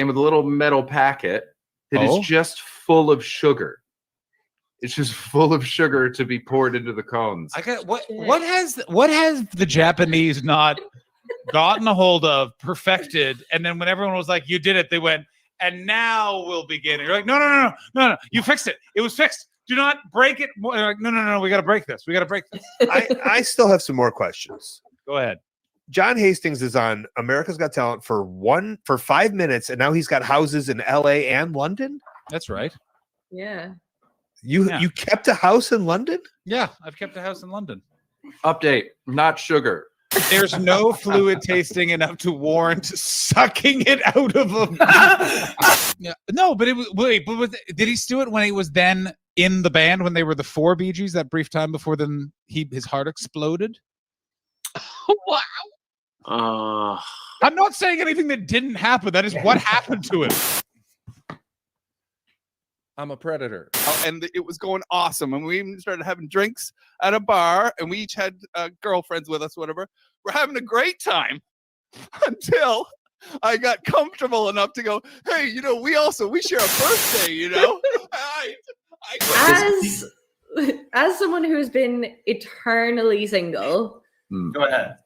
with a little metal packet that is just full of sugar. It's just full of sugar to be poured into the cones. What has the Japanese not gotten a hold of, perfected, and then when everyone was like, "You did it," they went, "And now we'll begin." And you're like, "No, you fixed it. It was fixed. Do not break it." Like, no, we got to break this. I still have some more questions. Go ahead. John Hastings is on America's Got Talent for 5 minutes, and now he's got houses in LA and London. That's right. Yeah. You kept a house in London? Yeah, I've kept a house in London. Update: not sugar. There's no fluid tasting enough to warrant sucking it out of him. Yeah. No, but it was. Did he do it when he was then in the band when they were the 4 Bee Gees that brief time before then his heart exploded? Wow. I'm not saying anything that didn't happen. That is what happened to him. I'm a predator. And it was going awesome. And we even started having drinks at a bar, and we each had girlfriends with us, whatever. We're having a great time until I got comfortable enough to go, hey, we share a birthday, As someone who's been eternally single. Go ahead.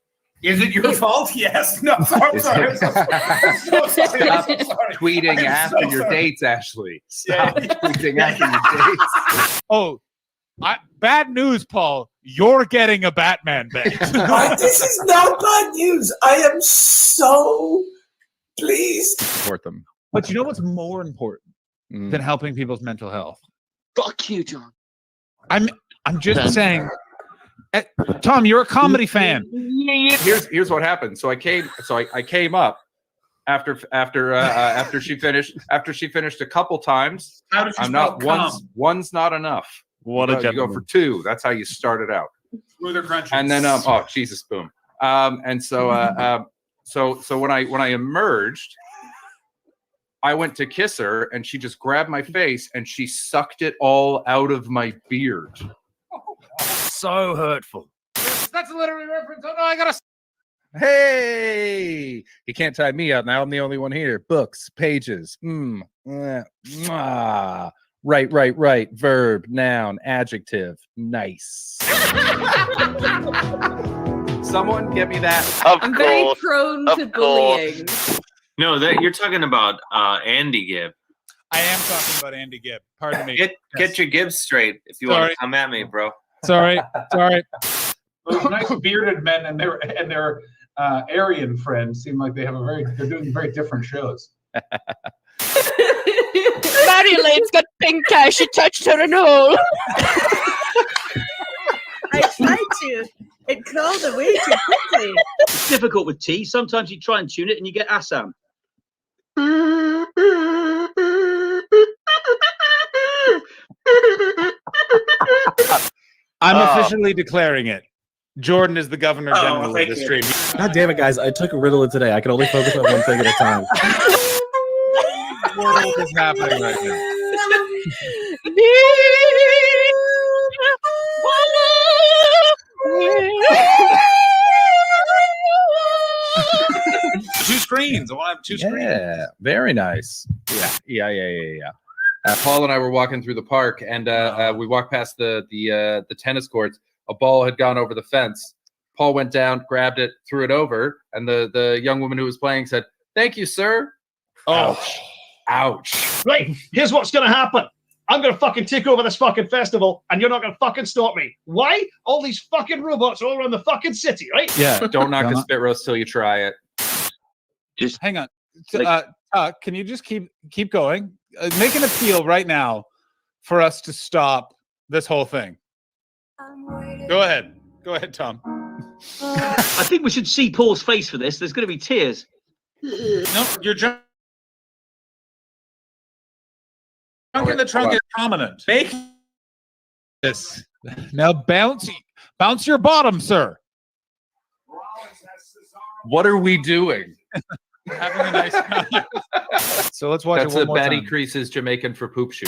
Is it your fault? Yes. No, I'm sorry. Stop tweeting after your dates, Ashley. Stop tweeting after your dates. Oh, bad news, Paul. You're getting a Batman bed. This is not bad news. I am so pleased. Support them. But you know what's more important than helping people's mental health? Fuck you, John. I'm just saying. Tom, you're a comedy fan. Here's what happened. So I came up after she finished a couple times. How did you I'm not one's not enough. What a you go for 2. That's how you start it out. Smoother crunchy. And then oh Jesus, boom. And so so when I emerged, I went to kiss her and she just grabbed my face and she sucked it all out of my beard. So hurtful. That's a literary reference. Oh no, I gotta. Hey, you can't tie me out now. I'm the only one here. Books, pages. Right. Verb, noun, adjective. Nice. Someone get me that. I'm very prone to bullying. No, that you're talking about Andy Gibb. I am talking about Andy Gibb. Pardon me. Get your Gibbs straight if you want to come at me, bro. Sorry. Those nice bearded men and their Aryan friends seem like they're doing very different shows. Marylane's got pink eye. She touched her in hole. I tried to. It crawled away too quickly. It's difficult with tea. Sometimes you try and tune it and you get Assam. I'm officially declaring it. Jordan is the governor general of this stream. God damn it, guys. I took Ritalin today. I can only focus on one thing at a time. What is happening right now? Two screens. I want to have 2 screens. Yeah, very nice. Yeah. Paul and I were walking through the park, and we walked past the tennis courts. A ball had gone over the fence. Paul went down, grabbed it, threw it over, and the young woman who was playing said, "Thank you, sir." Oh, ouch! Right, here's what's gonna happen. I'm gonna fucking take over this fucking festival, and you're not gonna fucking stop me. Why? All these fucking robots all around the fucking city, right? Yeah, don't knock a spit roast till you try it. Just hang on. Can you just keep going? Make an appeal right now for us to stop this whole thing. Go ahead, Tom. I think we should see Paul's face for this. There's going to be tears. No, you're drunk in the trunk is prominent. Make this now. Bounce your bottom, sir. What are we doing? Having a nice time. So let's watch That's it one more Betty time. Crease's Jamaican for poop shoot.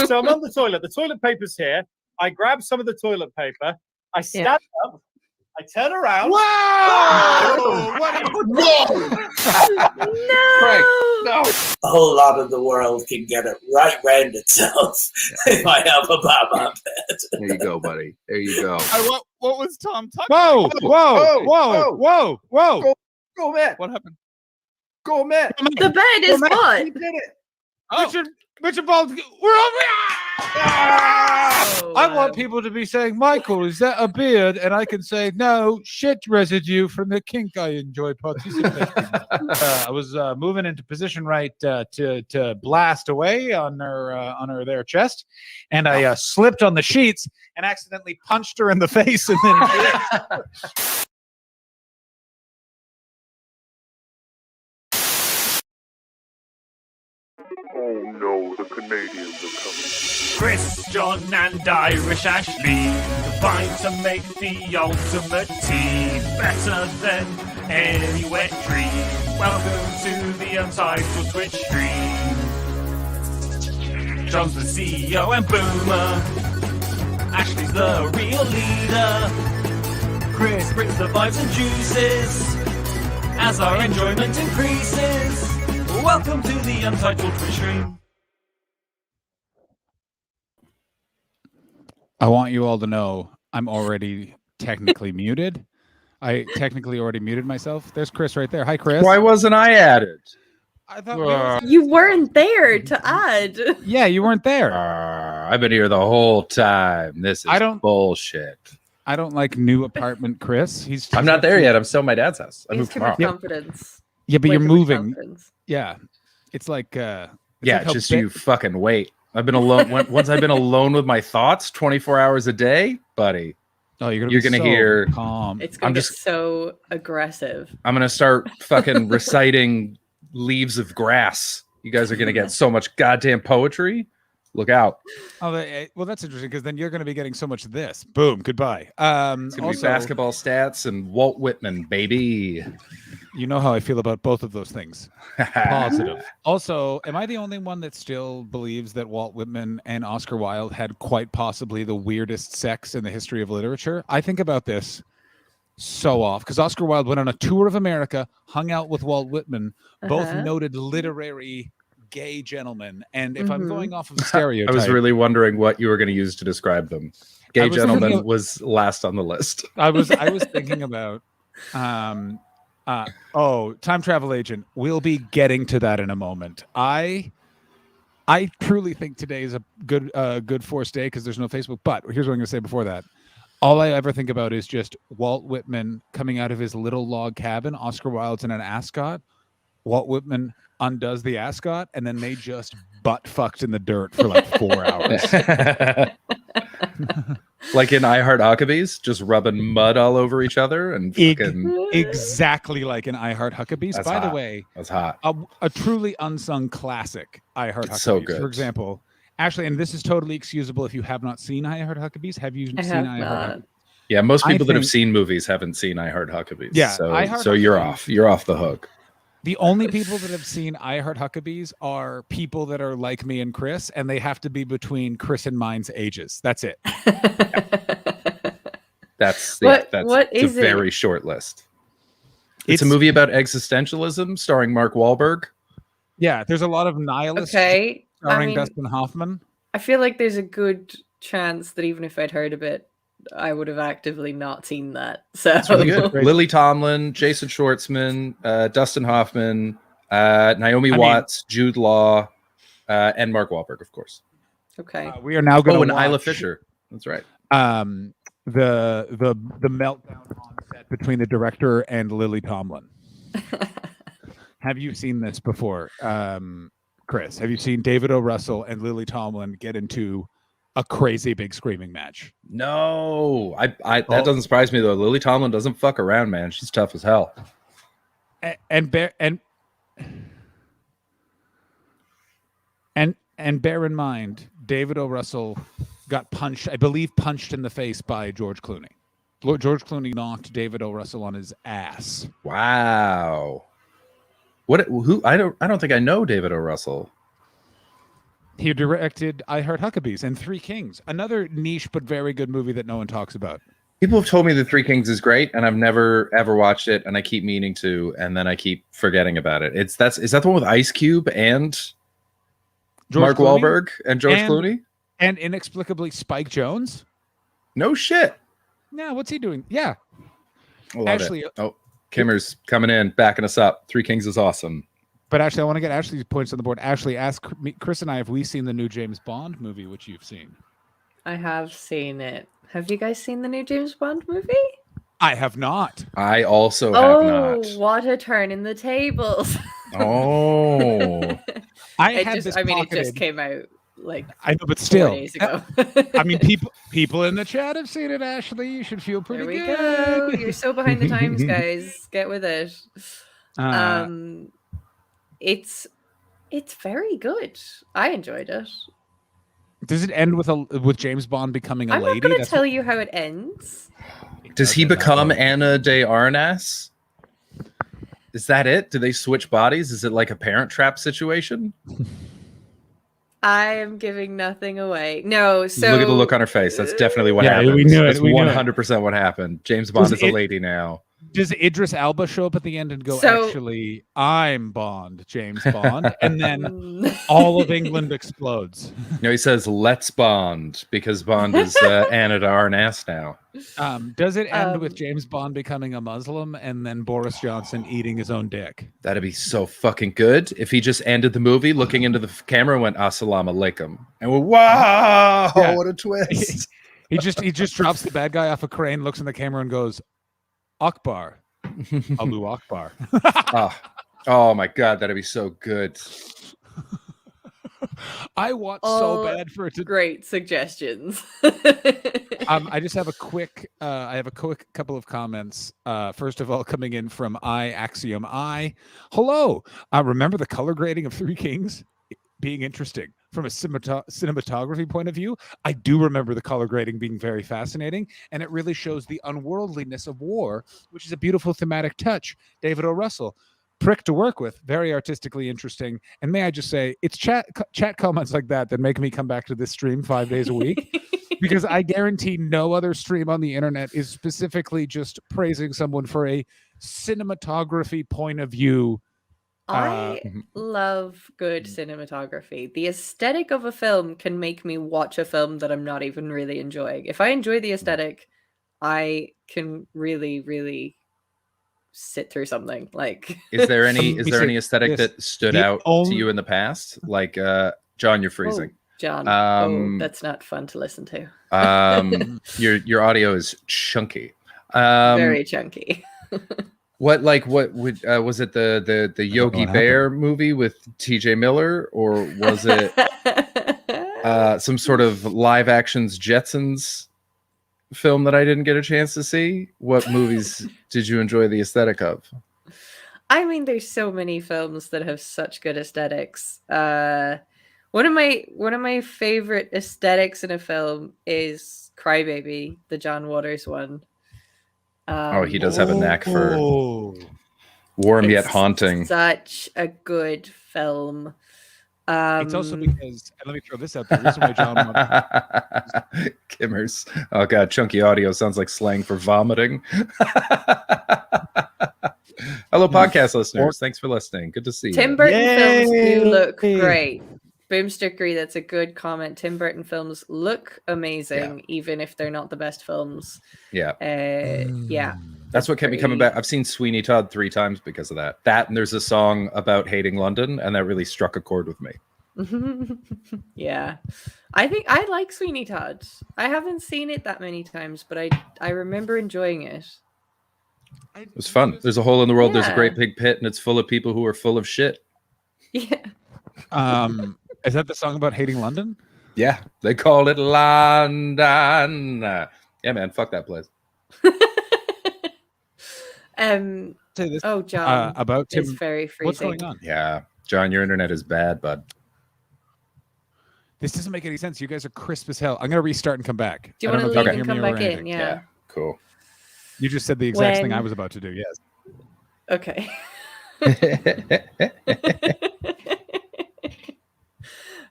So I'm on the toilet. The toilet paper's here. I grab some of the toilet paper. I stand up. I turn around. Whoa! Frank, No. no. A whole lot of the world can get it right round itself if I have a Baba bed. There you go, buddy. There you go. What was Tom talking Whoa! about? Whoa! Whoa! Whoa! Whoa! Go, Matt. What happened? Go, Matt. The bed is what? You did it. Oh. Richard Ball, we're over. Oh, I wow. want people to be saying, Michael, is that a beard? And I can say, no, shit residue from the kink I enjoy participating. I was moving into position right to blast away on her their chest, and I slipped on the sheets and accidentally punched her in the face, and then. Oh no, the Canadians are coming. Chris, John, and Irish Ashley combine to make the ultimate team, better than any wet dream. Welcome to the Untitled Twitch stream. John's the CEO and Boomer. Ashley's the real leader. Chris brings the vibes and juices as our enjoyment increases. Welcome to the Untitled Twitch stream. I want you all to know I'm already technically muted. I technically already muted myself. There's Chris right there. Hi, Chris. Why wasn't I added? I thought You weren't there to add. yeah, you weren't there. I've been here the whole time. This is I don't- bullshit. I don't like new apartment Chris. I'm not there yet. I'm still at my dad's house. I He's moved too much tomorrow. confidence. Yeah, but Way you're too much moving. confidence. Yeah, it's like Yeah, like how just big- you fucking wait. I've been alone. Once I've been alone with my thoughts 24 hours a day, buddy. Oh, you're You're gonna hear. calm. It's going I'm to just- get so aggressive. I'm gonna start fucking reciting leaves of grass. You guys are gonna get so much goddamn poetry. Look out! Oh, well, that's interesting because then you're going to be getting so much of this. Boom, goodbye. It's gonna be Also, basketball stats and Walt Whitman, baby. you know how I feel about both of those things. Positive. Also, am I the only one that still believes that Walt Whitman and Oscar Wilde had quite possibly the weirdest sex in the history of literature? I think about this so often because Oscar Wilde went on a tour of America, hung out with Walt Whitman, both Uh-huh. noted literary gay gentlemen. And if I'm Mhm. going off of I stereotype, was really wondering what you were going to use to describe them. I Gay was gentleman thinking- was last on the list. I was thinking about time travel agent. We'll be getting to that in a moment. I truly think today is a good forced day because there's no Facebook. But here's what I'm going to say before that. All I ever think about is just Walt Whitman coming out of his little log cabin. Oscar Wilde's in an ascot. Walt Whitman undoes the ascot, and then they just butt fucked in the dirt for like 4 hours. Like in I Heart Huckabees, just rubbing mud all over each other and fucking. Exactly like in I Heart Huckabees. That's By the hot. way, That's hot. a truly unsung classic, I Heart Huckabees. It's so good. For example, Ashley, and this is totally excusable if you have not seen I Heart Huckabees. Have you I seen have I Heart not. Huckabees? Yeah, most I people that have think- seen movies haven't seen I Heart Huckabees. Yeah, so, I Heart so you're Huckabees. off. You're off the hook. The only people that have seen I Heart Huckabees are people that are like me and Chris, and they have to be between Chris and mine's ages. That's it. That's What it's is a it? very short list. It's a movie about existentialism starring Mark Wahlberg. Yeah, there's a lot of nihilists Okay. starring I mean, Dustin Hoffman. I feel like there's a good chance that even if I'd heard of it, I would have actively not seen that. So It's really good. Lily Tomlin, Jason Schwartzman, Dustin Hoffman, Naomi mean- Watts, Jude Law, and Mark Wahlberg, of course. Okay. We are now going Oh, to and Isla Fisher. That's right. The meltdown on set between the director and Lily Tomlin. Have you seen this before, Chris? Have you seen David O. Russell and Lily Tomlin get into a crazy big screaming match? No, that doesn't surprise me though. Lily Tomlin doesn't fuck around, man. She's tough as hell. And bear in mind, David O. Russell got punched, I believe, punched in the face by George Clooney. George Clooney knocked David O. Russell on his ass. Wow. What? Who? I don't think I know David O. Russell. He directed I Heart Huckabees and Three Kings, another niche but very good movie that no one talks about. People have told me the Three Kings is great, and I've never ever watched it, and I keep meaning to, and then I keep forgetting about it. Is that the one with Ice Cube and Mark Clooney? Wahlberg and George Clooney? And inexplicably Spike Jones? No shit. No, what's he doing? Yeah. I love Ashley, it. Oh, Kimmer's coming in, backing us up. Three Kings is awesome. But Ashley, I want to get Ashley's points on the board. Ashley, ask Chris and I if we've seen the new James Bond movie, which you've seen. I have seen it. Have you guys seen the new James Bond movie? I have not. I also have not. What a turn in the tables. Oh. I had it this just pocketed. came out like I know, but 4 still. days ago. I mean, people in the chat have seen it, Ashley. You should feel pretty There we good. go. You're so behind the times, guys. Get with it. It's very good. I enjoyed it. Does it end with James Bond becoming a I'm lady? not going to That's tell you how it ends. Does he become Anna de Armas? Is that it? Do they switch bodies? Is it like a Parent Trap situation? I am giving nothing away. No, so Look at the look on her face. That's definitely what Yeah, happened. we knew it, That's we knew it. 100% what happened. James Bond Does is a it- lady now. Does Idris Elba show up at the end and go, So- actually, I'm Bond, James Bond? And then all of England explodes. No, he says, let's Bond, because Bond is Anna de Armas now. Does it end with James Bond becoming a Muslim and then Boris Johnson eating his own dick? That'd be so fucking good if he just ended the movie looking into the camera and went, Assalamu alaikum. And we're, wow, Yeah. what a twist. He just drops the bad guy off a crane, looks in the camera, and goes, Akbar, Allahu Akbar. Oh my God, that'd be so good. I want so All bad for it to. great suggestions. I just have a quick. I have a quick couple of comments. First of all, coming in from Axiom I. Hello. Remember the color grading of Three Kings being interesting from a cinematography point of view. I do remember the color grading being very fascinating, and it really shows the unworldliness of war, which is a beautiful thematic touch. David O. Russell. Prick to work with, very artistically interesting. And may I just say, it's chat comments like that make me come back to this stream 5 days a week, because I guarantee no other stream on the internet is specifically just praising someone for a cinematography point of view. I love good cinematography. The aesthetic of a film can make me watch a film that I'm not even really enjoying. If I enjoy the aesthetic, I can really, really sit through something. Like, Is there any aesthetic Yes. that stood The out only- to you in the past? Like John, you're freezing. John, that's not fun to listen to. Your audio is chunky. Very chunky. What was it the Yogi what Bear movie with TJ Miller, or was it some sort of live actions Jetsons film that I didn't get a chance to see? What movies did you enjoy the aesthetic of? I mean, there's so many films that have such good aesthetics. One of my favorite aesthetics in a film is Crybaby, the John Waters one. He does have a knack for warm yet It's haunting. Such a good film. It's also because, and let me throw this out there. The reason why John Kimmers. Oh god, chunky audio sounds like slang for vomiting. Hello, podcast listeners. Thanks for listening. Good to see you. Tim Burton films do Yay! look great. Boomstickery, that's a good comment. Tim Burton films look amazing, even if they're not the best films. Yeah. Yeah. That's what kept me coming back. I've seen Sweeney Todd 3 times because of that. That, and there's a song about hating London, and that really struck a chord with me. Yeah. I think I like Sweeney Todd. I haven't seen it that many times, but I remember enjoying it. It was fun. There's a hole in the world. There's a Yeah. great big pit, and it's full of people who are full of shit. Yeah. Is that the song about hating London? Yeah, they call it London. Yeah, man, fuck that place. Say this, Oh, John. about Tim. is very freezing. What's going on? Yeah, John, your internet is bad, bud. This doesn't make any sense. You guys are crisp as hell. I'm gonna restart and come back. Do you I don't want know to if leave you and can hear come me or back in? anything. Yeah. Cool. You just said the exact thing I When- was about to do. Yes. Okay.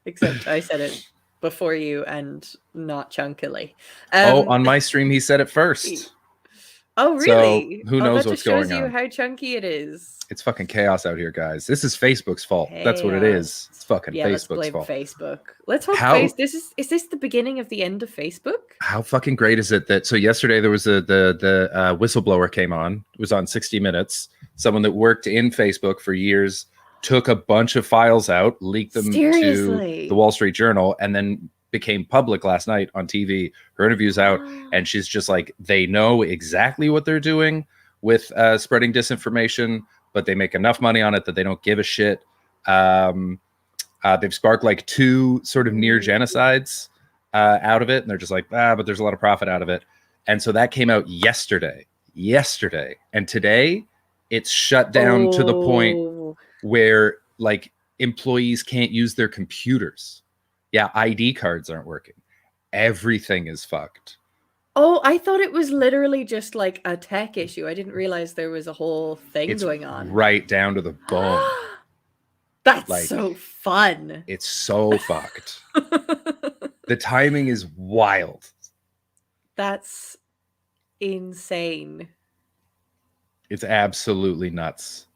Except I said it before you and not chunkily. On my stream, he said it first. Oh, really? So who knows that what's just shows going you on? how chunky it is. It's fucking chaos out here, guys. This is Facebook's fault. That's what it is. It's fucking Yeah, let's Facebook's blame fault. Facebook. Let's hope How- is this the beginning of the end of Facebook? How fucking great is it that yesterday there was the whistleblower came on. It was on 60 Minutes. Someone that worked in Facebook for years took a bunch of files out, leaked them Seriously? to the Wall Street Journal, and then became public last night on TV. Her interview's out, and she's just like, they know exactly what they're doing with spreading disinformation, but they make enough money on it that they don't give a shit. They've sparked like 2 sort of near genocides out of it, and they're just like, but there's a lot of profit out of it. And so that came out yesterday, and today it's shut down to the point where like employees can't use their computers. Yeah, ID cards aren't working. Everything is fucked. Oh, I thought it was literally just like a tech issue. I didn't realize there was a whole thing It's going on. right down to the bone. That's like- so fun. It's so fucked. The timing is wild. That's insane. It's absolutely nuts.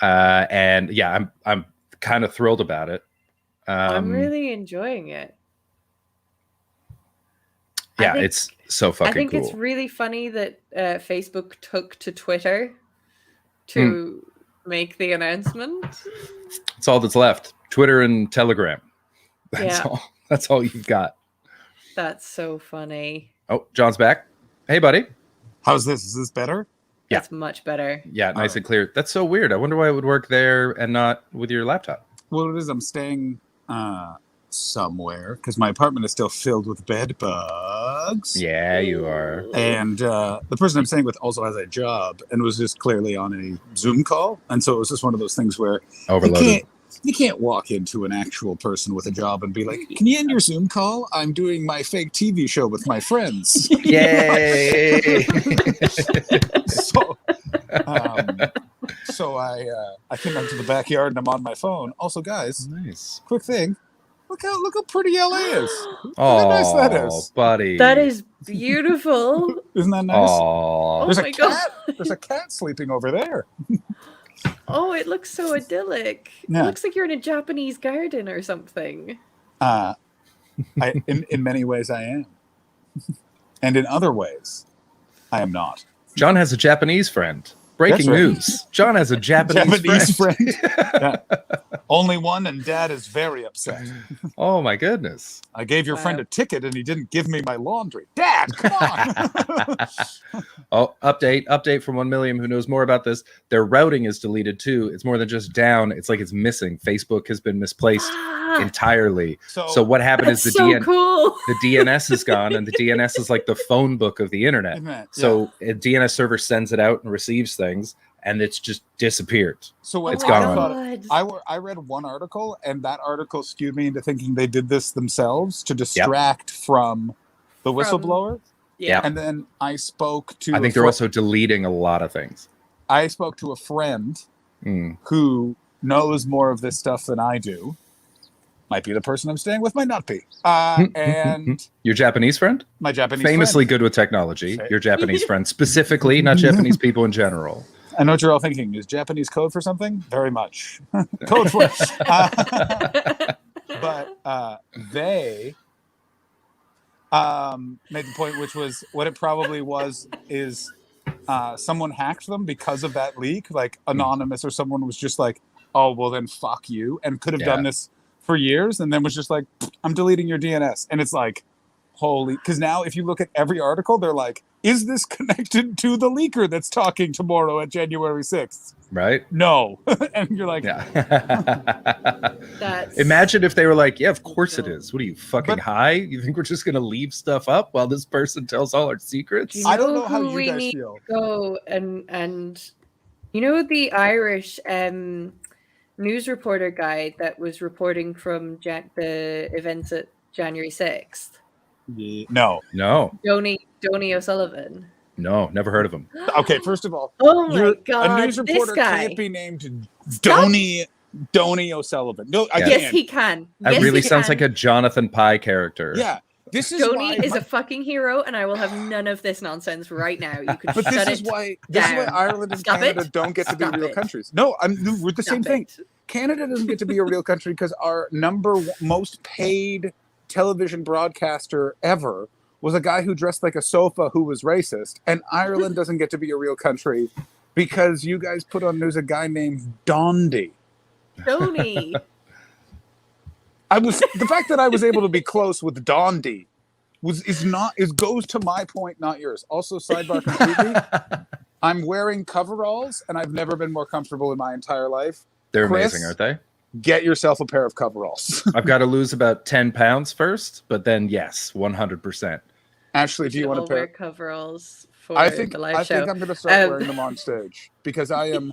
And yeah, I'm kind of thrilled about it. I'm really enjoying it. Yeah, think- it's so fucking I think cool. it's really funny that Facebook took to Twitter to make the announcement. It's all that's left. Twitter and Telegram. That's Yeah. all. That's all you've got. That's so funny. Oh, John's back. Hey, buddy. How's this? Is this better? Yeah. That's much better. Yeah, nice and clear. That's so weird. I wonder why it would work there and not with your laptop. Well, it is. I'm staying somewhere because my apartment is still filled with bed bugs. Yeah, you are. And the person I'm staying with also has a job and was just clearly on a Zoom call. And so it was just one of those things where Overloaded. you can't walk into an actual person with a job and be like, can you end your Zoom call? I'm doing my fake TV show with my friends. Yay! So I came out to the backyard and I'm on my phone. Also, guys, nice. Quick thing. Look how pretty LA is. Look Oh, how nice that is. buddy. That is beautiful. Isn't that nice? Aw. There's Oh a my cat. There's a cat sleeping over there. Oh, it looks so idyllic. Yeah. It looks like you're in a Japanese garden or something. In many ways I am. And in other ways, I am not. John has a Japanese friend. Breaking That's right. news. John has a Japanese friend. Yeah. Only one, and Dad is very upset. Oh my goodness. I gave your friend a ticket and he didn't give me my laundry. Dad, come on. Oh, update from 1 million who knows more about this. Their routing is deleted too. It's more than just down. It's like it's missing. Facebook has been misplaced entirely. So what happened is That's so cool. the DNS is gone, and the DNS is like the phone book of the internet. Internet, So a DNS server sends it out and receives things, and it's just disappeared. So what it's I gone. thought, I read one article, and that article skewed me into thinking they did this themselves to distract from the whistleblower. Yeah. And then I spoke to. I think they're also deleting a lot of things. I spoke to a friend who knows more of this stuff than I do. Might be the person I'm staying with, might not be. And Your Japanese friend? my Japanese Famously friend. good with technology. Your Japanese friend, specifically, not Japanese people in general. I know what you're all thinking. Is Japanese code for something? Very much. Code for but they made the point, which was what it probably was, is someone hacked them because of that leak. Like anonymous or someone was just like, oh, well then fuck you. And could have done this for years. And then was just like, I'm deleting your DNS. And it's like, holy, because now if you look at every article, they're like, is this connected to the leaker that's talking tomorrow at January 6th? Right? No. And you're like, Imagine if they were like, yeah, of course it is. What are you, fucking high? You think we're just going to leave stuff up while this person tells all our secrets? Do you know who we need to go and you know the Irish news reporter guy that was reporting from the events at January 6th? No. Donny O'Sullivan. No, never heard of him. Okay, first of all, Oh my God, a news this reporter guy. can't be named Donny Donny O'Sullivan. No, I Yes, can't. he can. That Yes, really he sounds can. like a Jonathan Pye character. Yeah, this is Donny why is a fucking hero, and I will have none of this nonsense right now. You could But shut this it is why down. Ireland and Stop Canada it. don't get to be Stop real it. countries. No, we're the same Stop thing. it. Canada doesn't get to be a real country because our most paid television broadcaster ever was a guy who dressed like a sofa who was racist. And Ireland doesn't get to be a real country because you guys put on news a guy named Dondi. Donny. The fact that I was able to be close with Dondi goes to my point, not yours. Also, sidebar completely. I'm wearing coveralls, and I've never been more comfortable in my entire life. They're Chris, amazing, aren't they? Get yourself a pair of coveralls. I've got to lose about 10 pounds first, but then yes, 100%. Ashley, do you want a wear pair? coveralls for I think the live show? I'm going to start wearing them on stage because I am.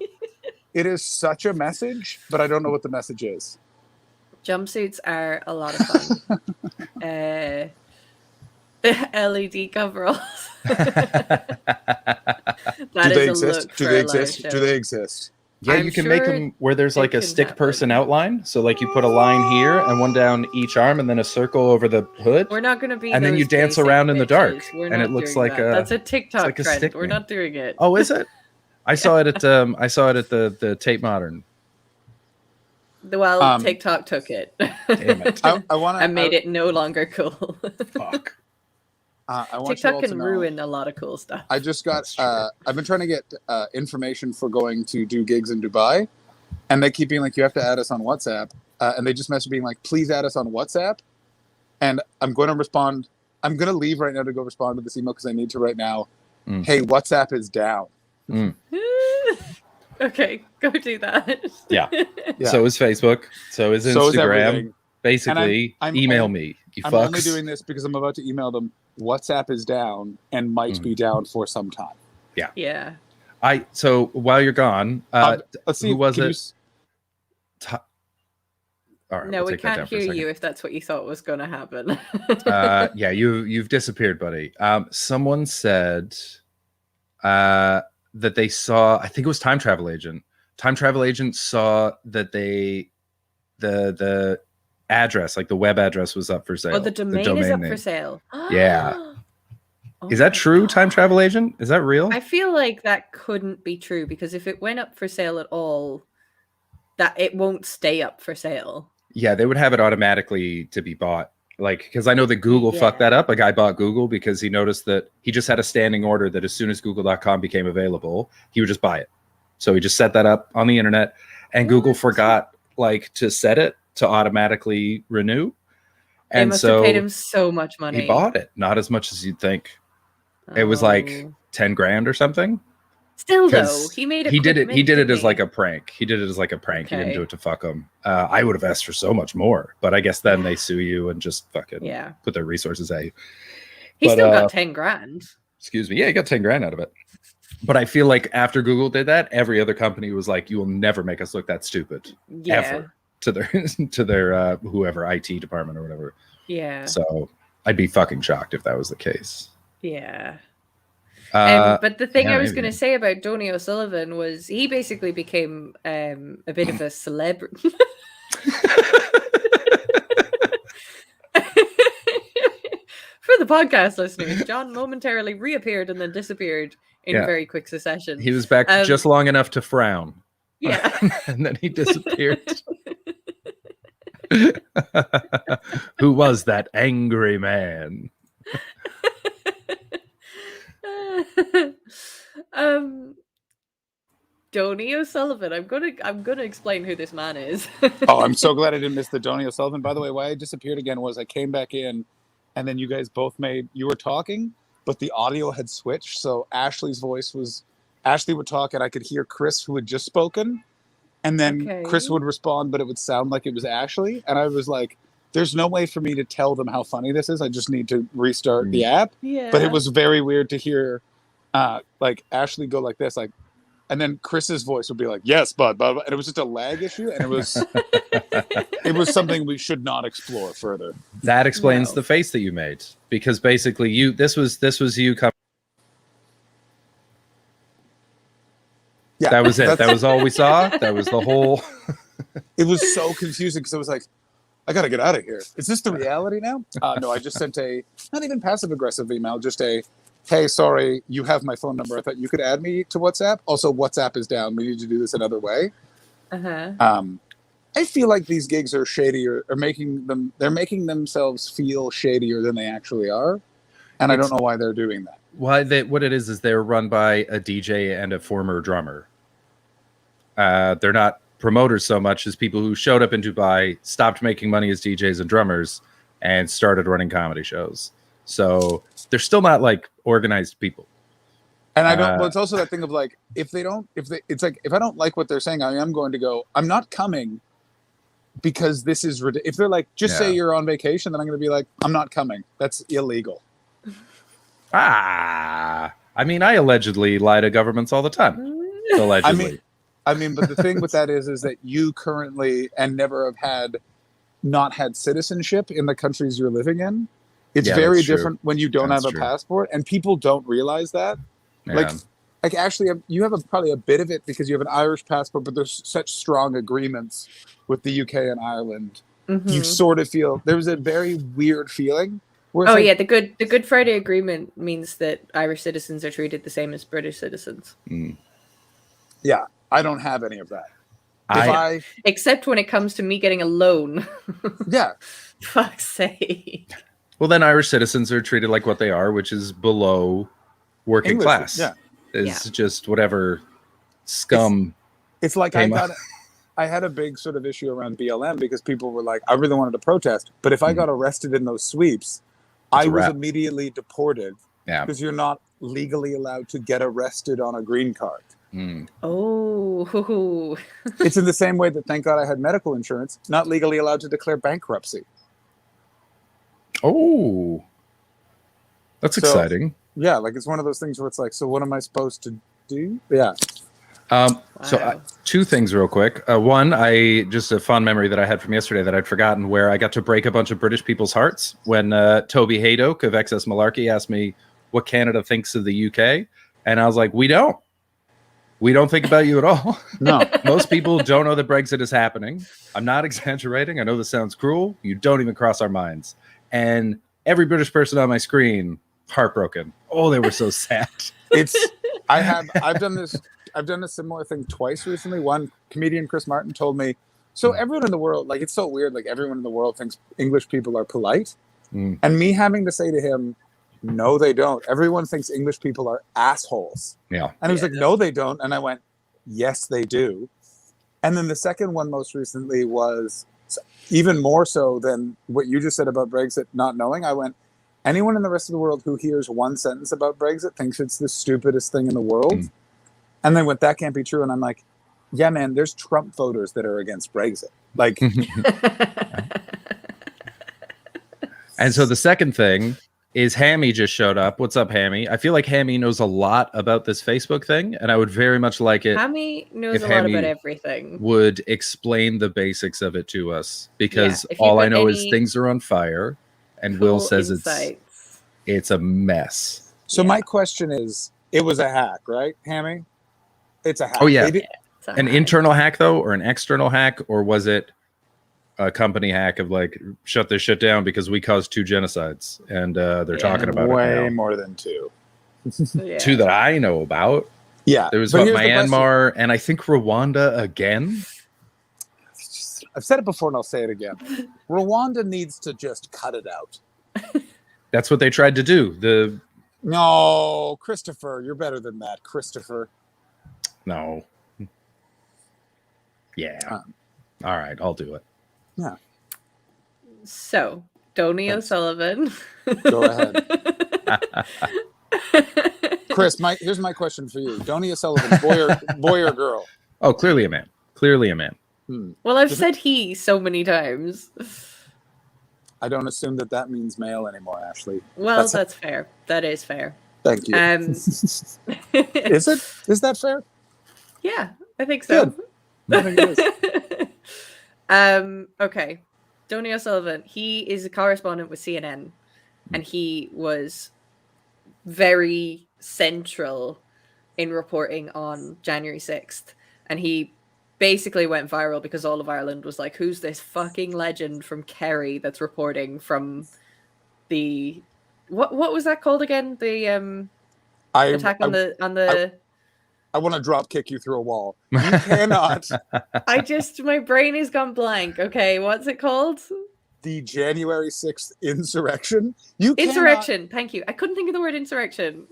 It is such a message, but I don't know what the message is. Jumpsuits are a lot of fun. LED coveralls. Do they exist? Do they exist? Do they exist? Yeah, I'm you can make sure them where there's like a can stick happen. person outline. So like you put a line here and one down each arm and then a circle over the hood. We're not going to be. And then you those dance basic around in the dark, bitches. We're and not it looks doing like that. a- That's a TikTok like a trend. stick We're man. not doing it. Oh, is it? I saw it at the Tate Modern. Well, TikTok took it. Damn it. I want and made it no longer cool. Fuck. I want you TikTok all to can know, ruin a lot of cool stuff. I just got. I've been trying to get information for going to do gigs in Dubai, and they keep being like, "You have to add us on WhatsApp," and they just message being like, "Please add us on WhatsApp." And I'm going to respond. I'm going to leave right now to go respond to this email because I need to right now. Hey, WhatsApp is down. Okay, go do that. Yeah. Yeah. So is Facebook. So is So is Instagram. everything. Basically, I'm email only- me. You I'm fucks. only doing this because I'm about to email them. WhatsApp is down and might be down for some time. Yeah. Yeah. So while you're gone, let's see. who was can you it? s- All right, No, we'll we take that can't down for a hear second. you if that's what you thought was going to happen. Yeah, you've disappeared, buddy. Someone said that they saw. I think it was Time Travel Agent. Time Travel Agent saw that the address, like the web address, was up for sale. Oh, the domain is up name. for sale. Yeah. Oh Is that my true? God. Time Travel Agent? Is that real? I feel like that couldn't be true because if it went up for sale at all, that it won't stay up for sale. Yeah, they would have it automatically to be bought. Like, because I know that Google fucked that up. A guy bought Google because he noticed that he just had a standing order that as soon as Google.com became available, he would just buy it. So he just set that up on the internet, and Google forgot like to set it to automatically renew. They And must so have paid him so much money. he bought it, not as much as you'd think. It was like Oh. 10 grand or something. Still though, 'Cause he made it. He did quick it. He mint, did it didn't as he? like a prank. He did it as like a prank. He didn't Okay. do it to fuck him. I would have asked for so much more, but I guess then they sue you and just fucking Yeah. put their resources at you. He But, still got 10 grand. Excuse me. Yeah, he got 10 grand out of it. But I feel like after Google did that, every other company was like, "You will never make us look that stupid, Yeah. ever." To their whoever IT department or whatever. Yeah. So I'd be fucking shocked if that was the case. Yeah. Uh, But the thing yeah, I was maybe. going to say about Donny O'Sullivan was he basically became a bit of a celebrity. For the podcast listeners, John momentarily reappeared and then disappeared in Yeah. very quick succession. He was back just long enough to frown. Yeah. And then he disappeared. Who was that angry man? Donny O'Sullivan. I'm gonna explain who this man is. Oh, I'm so glad I didn't miss the Donny O'Sullivan. By the way, why I disappeared again was I came back in, and then you guys both you were talking, but the audio had switched. So Ashley would talk, and I could hear Chris, who had just spoken, and then Chris Okay. would respond, but it would sound like it was Ashley, and I was like, "There's no way for me to tell them how funny this is. I just need to restart the app." But Yeah. it was very weird to hear, like Ashley go like this, like. And then Chris's voice would be like, "Yes, bud," and it was just a lag issue, and it was something we should not explore further. That explains No. the face that you made, because basically this was you coming. Yeah, That was it. that's- That was all we saw. That was the whole. it was so confusing because I was like, I got to get out of here. Is this the reality now? No, I just sent a not even passive aggressive email, just a, hey, sorry, you have my phone number. I thought you could add me to WhatsApp. Also, WhatsApp is down. We need to do this another way. I feel like these gigs are shadier, or they're making themselves feel shadier than they actually are, and I don't know why they're doing that. What it is they're run by a DJ and a former drummer. They're not promoters so much as people who showed up in Dubai, stopped making money as DJs and drummers, and started running comedy shows. So they're still not like organized people. And I don't. Well, it's also that thing of like, it's like if I don't like what they're saying, I am going to go. I'm not coming because this is ridiculous. If they're like, just say you're on vacation, then I'm going to be like, I'm not coming. That's illegal. I mean, I allegedly lie to governments all the time. Allegedly. I mean, but the thing with that is that you currently and never have not had citizenship in the countries you're living in. It's very different when you don't have a passport, and people don't realize that. Yeah. Like actually, you have probably a bit of it because you have an Irish passport, but there's such strong agreements with the UK and Ireland. You sort of feel there was a very weird feeling. Yeah, the Good Friday Agreement means that Irish citizens are treated the same as British citizens. Yeah, I don't have any of that. Except when it comes to me getting a loan. Yeah. Fuck's sake. Well, then Irish citizens are treated like what they are, which is below working class. Yeah. It's just whatever scum. It's like I had a big sort of issue around BLM because people were like, I really wanted to protest, but if I got arrested in those sweeps, I was immediately deported because you're not legally allowed to get arrested on a green card. Oh. It's in the same way that, thank God I had medical insurance, not legally allowed to declare bankruptcy. Oh, that's exciting. Yeah, like it's one of those things where it's like, so what am I supposed to do? Yeah. So two things real quick. One, just a fond memory that I had from yesterday that I'd forgotten, where I got to break a bunch of British people's hearts when Toby Haydock of XS Malarkey asked me what Canada thinks of the UK. And I was like, we don't think about you at all. No. Most people don't know that Brexit is happening. I'm not exaggerating. I know this sounds cruel. You don't even cross our minds. And every British person on my screen, heartbroken. Oh, they were so sad. I've done a similar thing twice recently. One, comedian Chris Martin told me, so everyone in the world, like, it's so weird, like everyone in the world thinks English people are polite. And me having to say to him, no, they don't. Everyone thinks English people are assholes. Yeah. And he was like, no, they don't. And I went, yes, they do. And then the second one most recently was even more so than what you just said about Brexit not knowing. I went, anyone in the rest of the world who hears one sentence about Brexit thinks it's the stupidest thing in the world. And they went, that can't be true. And I'm like, yeah, man, there's Trump voters that are against Brexit. Like, and so the second thing is Hammy just showed up. What's up, Hammy? I feel like Hammy knows a lot about this Facebook thing, and I would very much like it. Hammy knows a lot about everything. Would explain the basics of it to us, because all I know is things are on fire, and Will says it's a mess. So my question is, it was a hack, right, Hammy? It's a hack. Oh yeah, an internal hack though, or an external hack, or was it a company hack of like, shut this shit down because we caused 2 genocides, and they're talking about way it now. More than 2. 2 that I know about. Yeah, there was Myanmar and I think Rwanda again. I've said it before and I'll say it again. Rwanda needs to just cut it out. That's what they tried to do. No, Christopher, you're better than that, Christopher. No. Yeah. All right, I'll do it. Yeah. So, Donny O'Sullivan. Go ahead. Chris, here's my question for you. Donny O'Sullivan, boy or girl? Oh, clearly a man. Clearly a man. Well, I've said he so many times. I don't assume that means male anymore, Ashley. Well, that's fair. That is fair. Thank you. Is it? Is that fair? Yeah, I think so. Good. I think it is. Okay. Donny O'Sullivan, he is a correspondent with CNN, and he was very central in reporting on January 6th. And he basically went viral because all of Ireland was like, "Who's this fucking legend from Kerry that's reporting from the what was that called again? The attack on the." I want to drop kick you through a wall. You cannot. My brain has gone blank. Okay, what's it called? The January 6th insurrection. Insurrection. Thank you. I couldn't think of the word insurrection.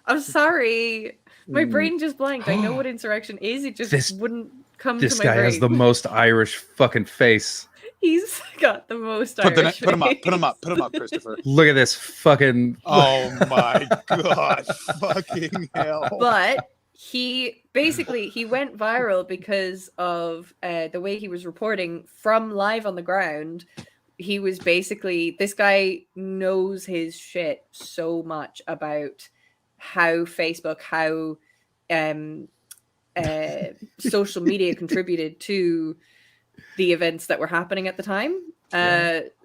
I'm sorry. My brain just blanked. I know what insurrection is. It just wouldn't come to my brain. This guy has the most Irish fucking face. He's got the most Irish Put him up, Christopher. Look at this fucking. Oh my god, fucking hell! But he went viral because of the way he was reporting from live on the ground. He was basically, this guy knows his shit so much about how Facebook, how social media contributed to the events that were happening at the time.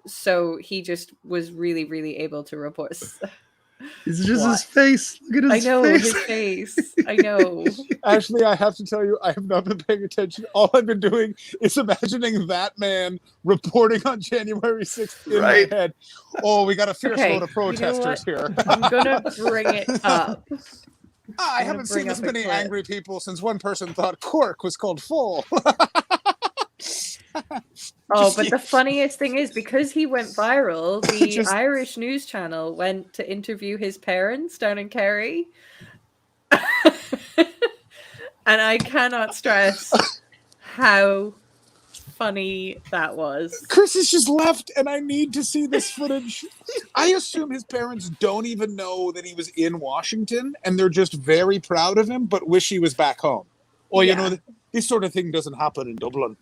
So he just was really, really able to report. It's just his face. Look at his face. I know his face. I know. Ashley, I have to tell you, I have not been paying attention. All I've been doing is imagining that man reporting on January 6th in my head. Oh, we got a fierce load of protesters here. I'm gonna bring it up. I haven't seen this many angry people since one person thought Cork was called full. Oh, but the funniest thing is, because he went viral, the Irish news channel went to interview his parents down in Kerry. And I cannot stress how funny that was. Chris has just left, and I need to see this footage. I assume his parents don't even know that he was in Washington, and they're just very proud of him, but wish he was back home. Or, you know, this sort of thing doesn't happen in Dublin.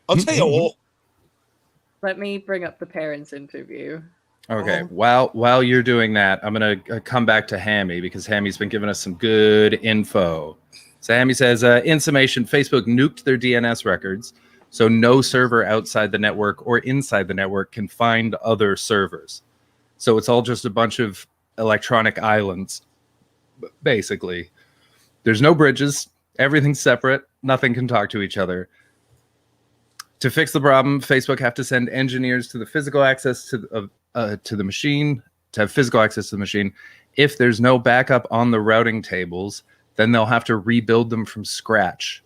I'll tell you all. Let me bring up the parents' interview. Okay, while you're doing that, I'm going to come back to Hammy, because Hammy's been giving us some good info. So Hammy says, in summation, Facebook nuked their DNS records, so no server outside the network or inside the network can find other servers. So it's all just a bunch of electronic islands, basically. There's no bridges. Everything's separate. Nothing can talk to each other. To fix the problem, Facebook have to send engineers to the physical access to the machine, to have physical access to the machine. If there's no backup on the routing tables, then they'll have to rebuild them from scratch.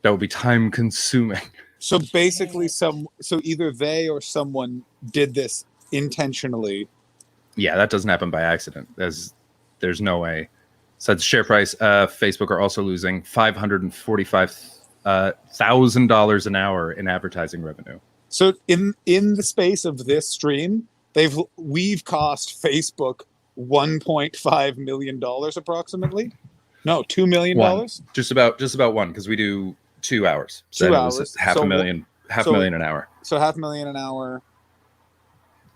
That will be time consuming. So basically, so either they or someone did this intentionally. Yeah, that doesn't happen by accident. There's no way. So the share price, Facebook are also losing $545,000 an hour in advertising revenue. So in the space of this stream, we've cost Facebook $1.5 million approximately. No, $2 million. Just about one, because we do 2 hours. So 2 hours. Half a million an hour. So $500,000 an hour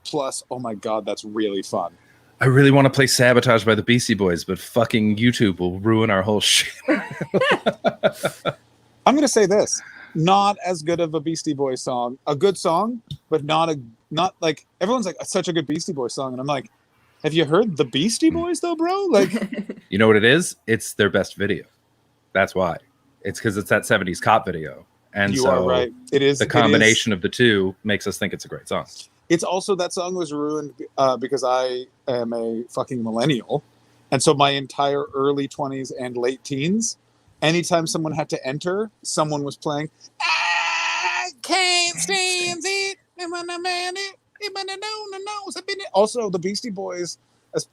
plus. Oh my God, that's really fun. I really want to play Sabotage by the Beastie Boys, but fucking YouTube will ruin our whole shit. I'm going to say this. Not as good of a Beastie Boys song. A good song, but not like, everyone's like, such a good Beastie Boys song. And I'm like, have you heard the Beastie Boys though, bro? Like, you know what it is? It's their best video. That's why. It's because it's that 70s cop video. And you are right. It is. The combination of the two makes us think it's a great song. It's also, that song was ruined because I am a fucking millennial. And so my entire early 20s and late teens, anytime someone had to enter, someone was playing, I can't stand it. Also, the Beastie Boys,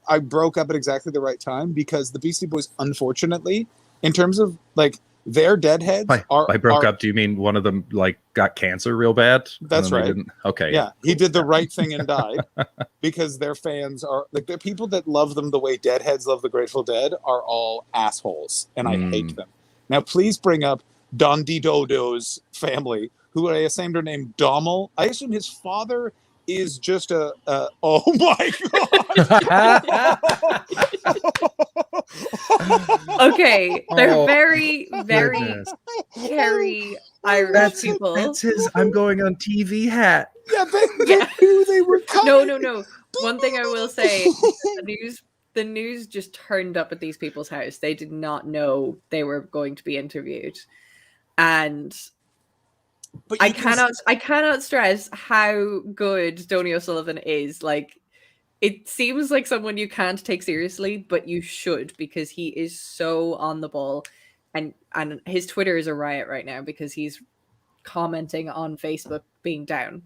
I broke up at exactly the right time, because the Beastie Boys, unfortunately, in terms of like their deadheads by broke up, do you mean one of them like got cancer real bad? That's right. Okay. Yeah, he did the right thing and died, because their fans are like, the people that love them the way Deadheads love the Grateful Dead are all assholes, and I hate them. Now, please bring up Don Dodo's family, who I assumed are named Dommel. I assume his father is just a oh my God. Okay, they're very, very hairy Irish people. That's his I'm going on TV hat. Yeah, they knew they were coming. No. One thing I will say, the news just turned up at these people's house. They did not know they were going to be interviewed. And But I you can cannot stress how good Tony O'Sullivan is. Like, it seems like someone you can't take seriously, but you should, because he is so on the ball, and his Twitter is a riot right now because he's commenting on Facebook being down.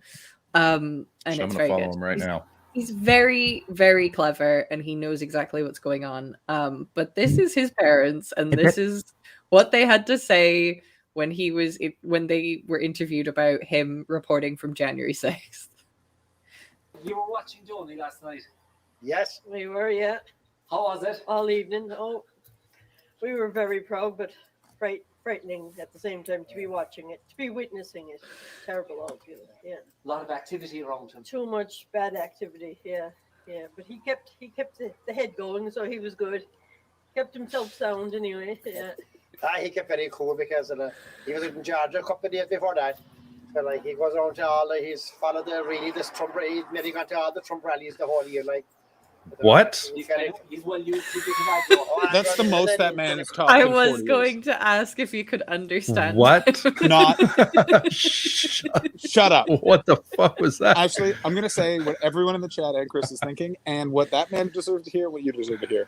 And I'm it's gonna very follow good. him right now. He's very, very clever, and he knows exactly what's going on. But this is his parents, and this is what they had to say when they were interviewed about him reporting from January 6th. You were watching Johnny last night. Yes, we were, yeah. How was it? All evening. Oh, we were very proud, but frightening at the same time to be watching it, to be witnessing it. Terrible altogether, yeah. A lot of activity around him. Too much bad activity, yeah. But he kept the head going, so he was good. Kept himself sound anyway, yeah. He kept very cool because he was in Georgia a couple of days before that. But like he goes around to all, he's followed this Trump. He's maybe gone to all the Trump rallies the whole year. Like what? He's well used to That's the most that man is talking. I was going to ask if you could understand. What? Not. Shut up. What the fuck was that? Actually, I'm going to say what everyone in the chat and Chris is thinking, and what that man deserved to hear, what you deserve to hear.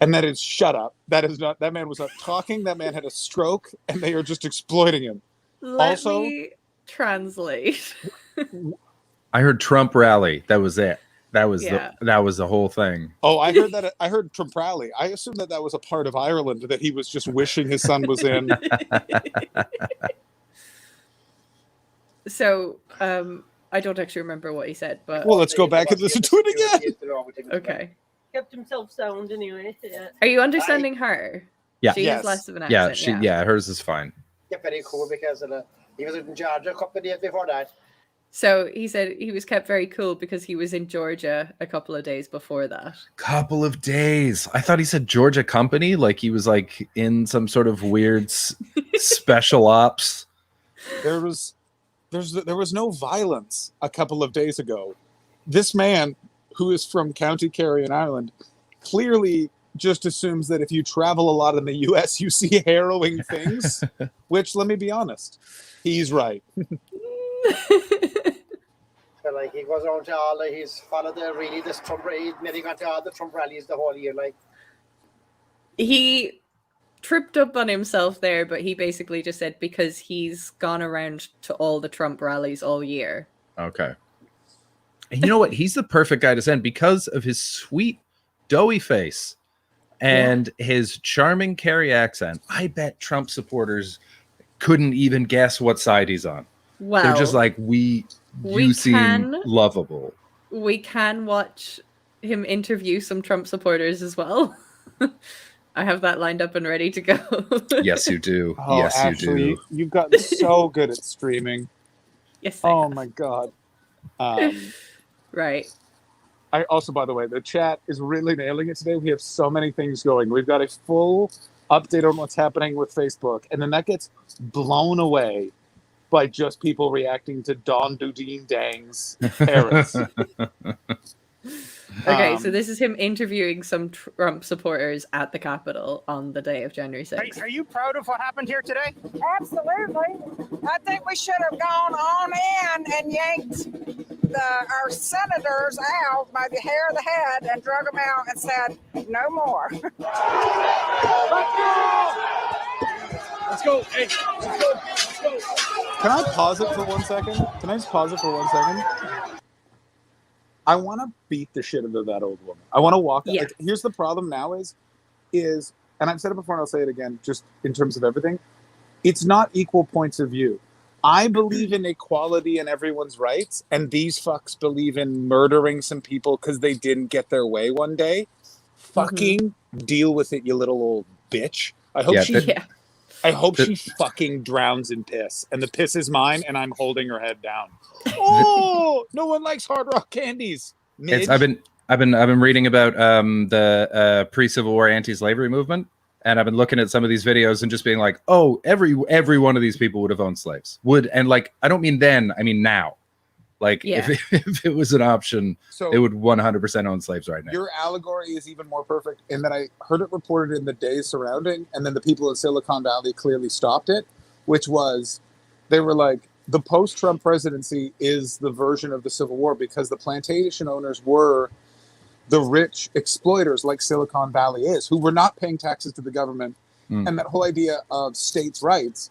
And that is shut up. That man was not talking. That man had a stroke, and they are just exploiting him. Let me translate. I heard Trump rally. That was it. That was the whole thing. Oh, I heard that. I heard Trump rally. I assumed that was a part of Ireland that he was just wishing his son was in. So, I don't actually remember what he said, but well, let's go back and listen to it again. Okay. Kept himself sound anyway. Yeah. Are you understanding her? Yeah. She has less of an accent. Hers is fine. Kept very cool because he was in Georgia a couple of days before that. So he said he was kept very cool because he was in Georgia a couple of days before that. Couple of days. I thought he said Georgia Company, like he was like in some sort of weird special ops. There was no violence a couple of days ago. This man, who is from County Kerry in Ireland, clearly just assumes that if you travel a lot in the U.S., you see harrowing things, which, let me be honest, he's right. So like he goes around to all, he's followed this Trump. He's maybe gone to all the Trump rallies the whole year. Like he tripped up on himself there, but he basically just said because he's gone around to all the Trump rallies all year. Okay. And you know what? He's the perfect guy to send because of his sweet, doughy face and his charming Kerry accent. I bet Trump supporters couldn't even guess what side he's on. Well, they're just like, you seem lovable. We can watch him interview some Trump supporters as well. I have that lined up and ready to go. Yes, you do. Oh, yes, actually, you do. You've gotten so good at streaming. Yes. Oh my God. Right. I also, by the way, the chat is really nailing it today. We have so many things going. We've got a full update on what's happening with Facebook, and then that gets blown away by just people reacting to Don Dudeen Dang's parents. Okay, so this is him interviewing some Trump supporters at the Capitol on the day of January 6th. Are you proud of what happened here today? Absolutely. I think we should have gone on in and yanked our senators out by the hair of the head and drug them out and said, no more. Let's go. Hey, let's go. Let's go. Can I pause it for 1 second? Can I just pause it for 1 second? I want to beat the shit out of that old woman. I want to walk. Yeah. Like, here's the problem now is, and I've said it before and I'll say it again, just in terms of everything, it's not equal points of view. I believe in equality and everyone's rights, and these fucks believe in murdering some people because they didn't get their way one day. Fucking deal with it, you little old bitch. I hope she fucking drowns in piss, and the piss is mine, and I'm holding her head down. Oh, no one likes Hard Rock candies. I've been reading about the pre-Civil War anti-slavery movement, and I've been looking at some of these videos and just being like, oh, every one of these people would have owned slaves. And like, I don't mean then, I mean now. Like, if it was an option, So- it would 100% own slaves right now. Your allegory is even more perfect in that I heard it reported in the days surrounding, and then the people in Silicon Valley clearly stopped it. which was they were like, the post-Trump presidency is the version of the Civil War because the plantation owners were the rich exploiters like Silicon Valley is, who were not paying taxes to the government. And that whole idea of states' rights,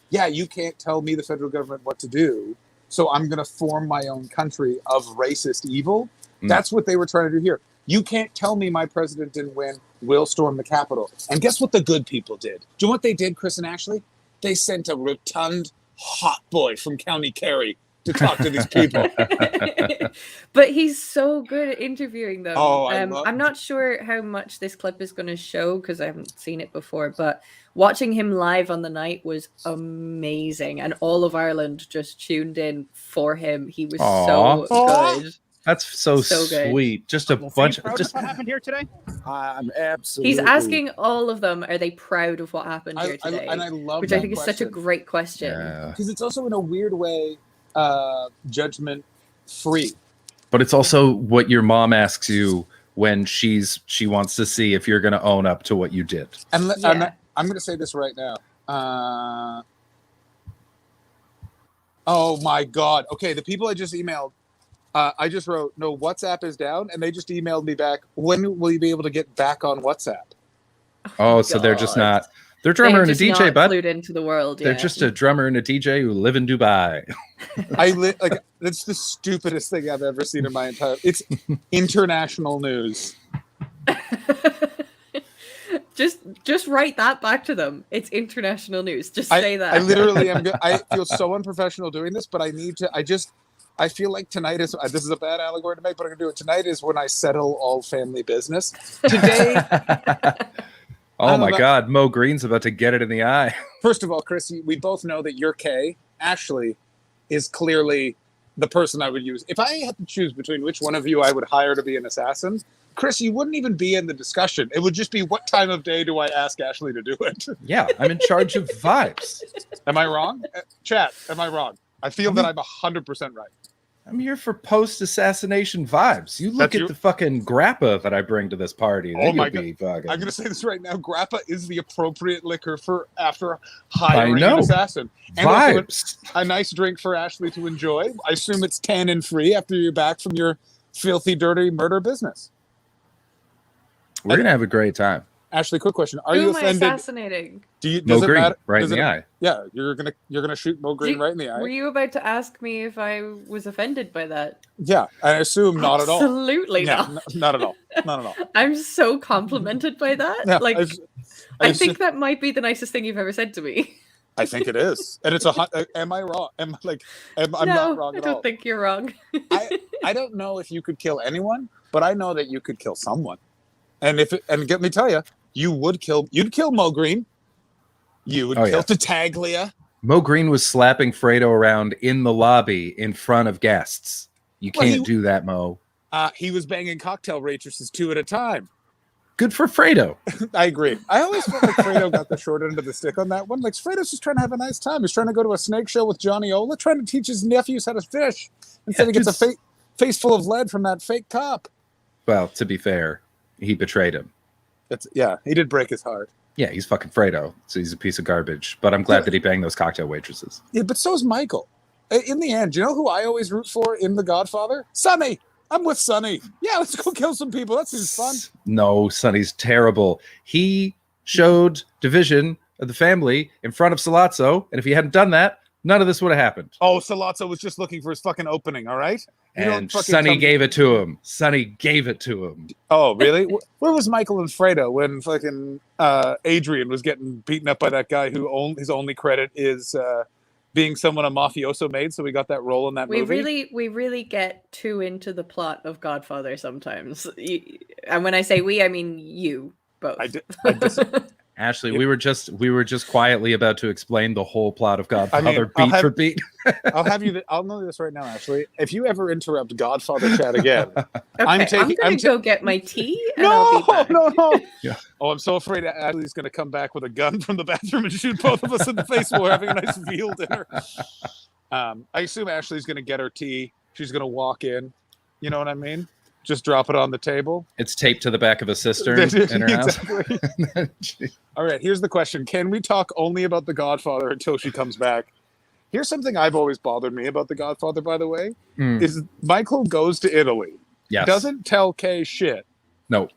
you can't tell me, the federal government, what to do, so I'm going to form my own country of racist evil. That's what they were trying to do here. You can't tell me my president didn't win. We'll storm the Capitol. And guess what the good people did? Do you know what they did, Chris and Ashley? They sent a rotund hot boy from County Kerry to talk to these people. But he's so good at interviewing them. Oh, I'm not sure how much this clip is going to show because I haven't seen it before, but watching him live on the night was amazing. And all of Ireland just tuned in for him. He was so good. That's so good. sweet. Just a bunch of just what happened here today? I'm absolutely. He's asking all of them, are they proud of what happened here today? And I love which that I think is such a great question. Because it's also in a weird way judgment free. But it's also what your mom asks you when she wants to see if you're going to own up to what you did. And I'm going to say this right now. Oh my God. Okay, the people I just emailed, I just wrote, no, WhatsApp is down, and they just emailed me back, when will you be able to get back on WhatsApp? Oh, so they're just not. They're drummer and a just DJ, not bud. clued into the world. They're just a drummer and a DJ who live in Dubai. That's the stupidest thing I've ever seen in my entire. It's international news. Just write that back to them. It's international news. Just say that. I literally am. I feel so unprofessional doing this, but I need to. I feel like tonight is. This is a bad allegory to make, but I'm gonna do it. Tonight is when I settle all family business. Today. Oh my God, Mo Green's about to get it in the eye. First of all, Chris, we both know that you're Kay. Ashley is clearly the person I would use. If I had to choose between which one of you I would hire to be an assassin, Chris, you wouldn't even be in the discussion. It would just be, what time of day do I ask Ashley to do it? Yeah, I'm in charge of vibes. Am I wrong? Chat, am I wrong? I feel that I'm 100% right. I'm here for post-assassination vibes. You look at the fucking grappa that I bring to this party. Oh my God. I'm going to say this right now. Grappa is the appropriate liquor for after hiring an assassin. And vibes. Also a nice drink for Ashley to enjoy. I assume it's tannin-free after you're back from your filthy, dirty murder business. We're going to have a great time. Ashley, quick question. Are Who you am I offended? assassinating? Mo Green, right in the eye. Yeah, you're gonna shoot Mo Green right in the eye. Were you about to ask me if I was offended by that? Yeah, I assume not at all. Absolutely not. Not at all. Not at all. I'm so complimented by that. Yeah, like, I think that might be the nicest thing you've ever said to me. I think it is, and it's am I wrong? I'm not wrong at all. I don't think you're wrong. I don't know if you could kill anyone, but I know that you could kill someone. And get me tell you, you'd kill Mo Green. You would kill Tattaglia. Mo Green was slapping Fredo around in the lobby in front of guests. You can't do that, Mo. He was banging cocktail waitresses 2 at a time. Good for Fredo. I agree. I always felt like Fredo got the short end of the stick on that one. Like, Fredo's just trying to have a nice time. He's trying to go to a snake show with Johnny Ola, trying to teach his nephews how to fish. Instead, he gets a face full of lead from that fake cop. Well, to be fair, he betrayed him. He did break his heart. Yeah, he's fucking Fredo, so he's a piece of garbage. But I'm glad that he banged those cocktail waitresses. Yeah, but so is Michael. In the end, you know who I always root for in The Godfather? Sonny. I'm with Sonny. Yeah, let's go kill some people. That seems fun. No, Sonny's terrible. He showed division of the family in front of Sollozzo, and if he hadn't done that, none of this would have happened. Oh, Sollozzo was just looking for his fucking opening, all right? And Sonny gave it to him. Sonny gave it to him. Oh, really? Where was Michael and Fredo when fucking Adrian was getting beaten up by that guy who his only credit is being someone a mafioso made, so we got that role in that movie? We really get too into the plot of Godfather sometimes. And when I say we, I mean you both. Ashley, we were just quietly about to explain the whole plot of Godfather beat for beat. I'll know this right now, Ashley. If you ever interrupt Godfather chat again, I'm gonna go get my tea. And No. I'll be back. Yeah. Oh, I'm so afraid Ashley's going to come back with a gun from the bathroom and shoot both of us in the face while we're having a nice veal dinner. I assume Ashley's going to get her tea. She's going to walk in. You know what I mean? just drop it on the table. It's taped to the back of a cistern in her house. Exactly. All right, here's the question. Can we talk only about The Godfather until she comes back? Here's something I've always bothered me about The Godfather, by the way, is Michael goes to Italy. Yes. Doesn't tell Kay shit. No.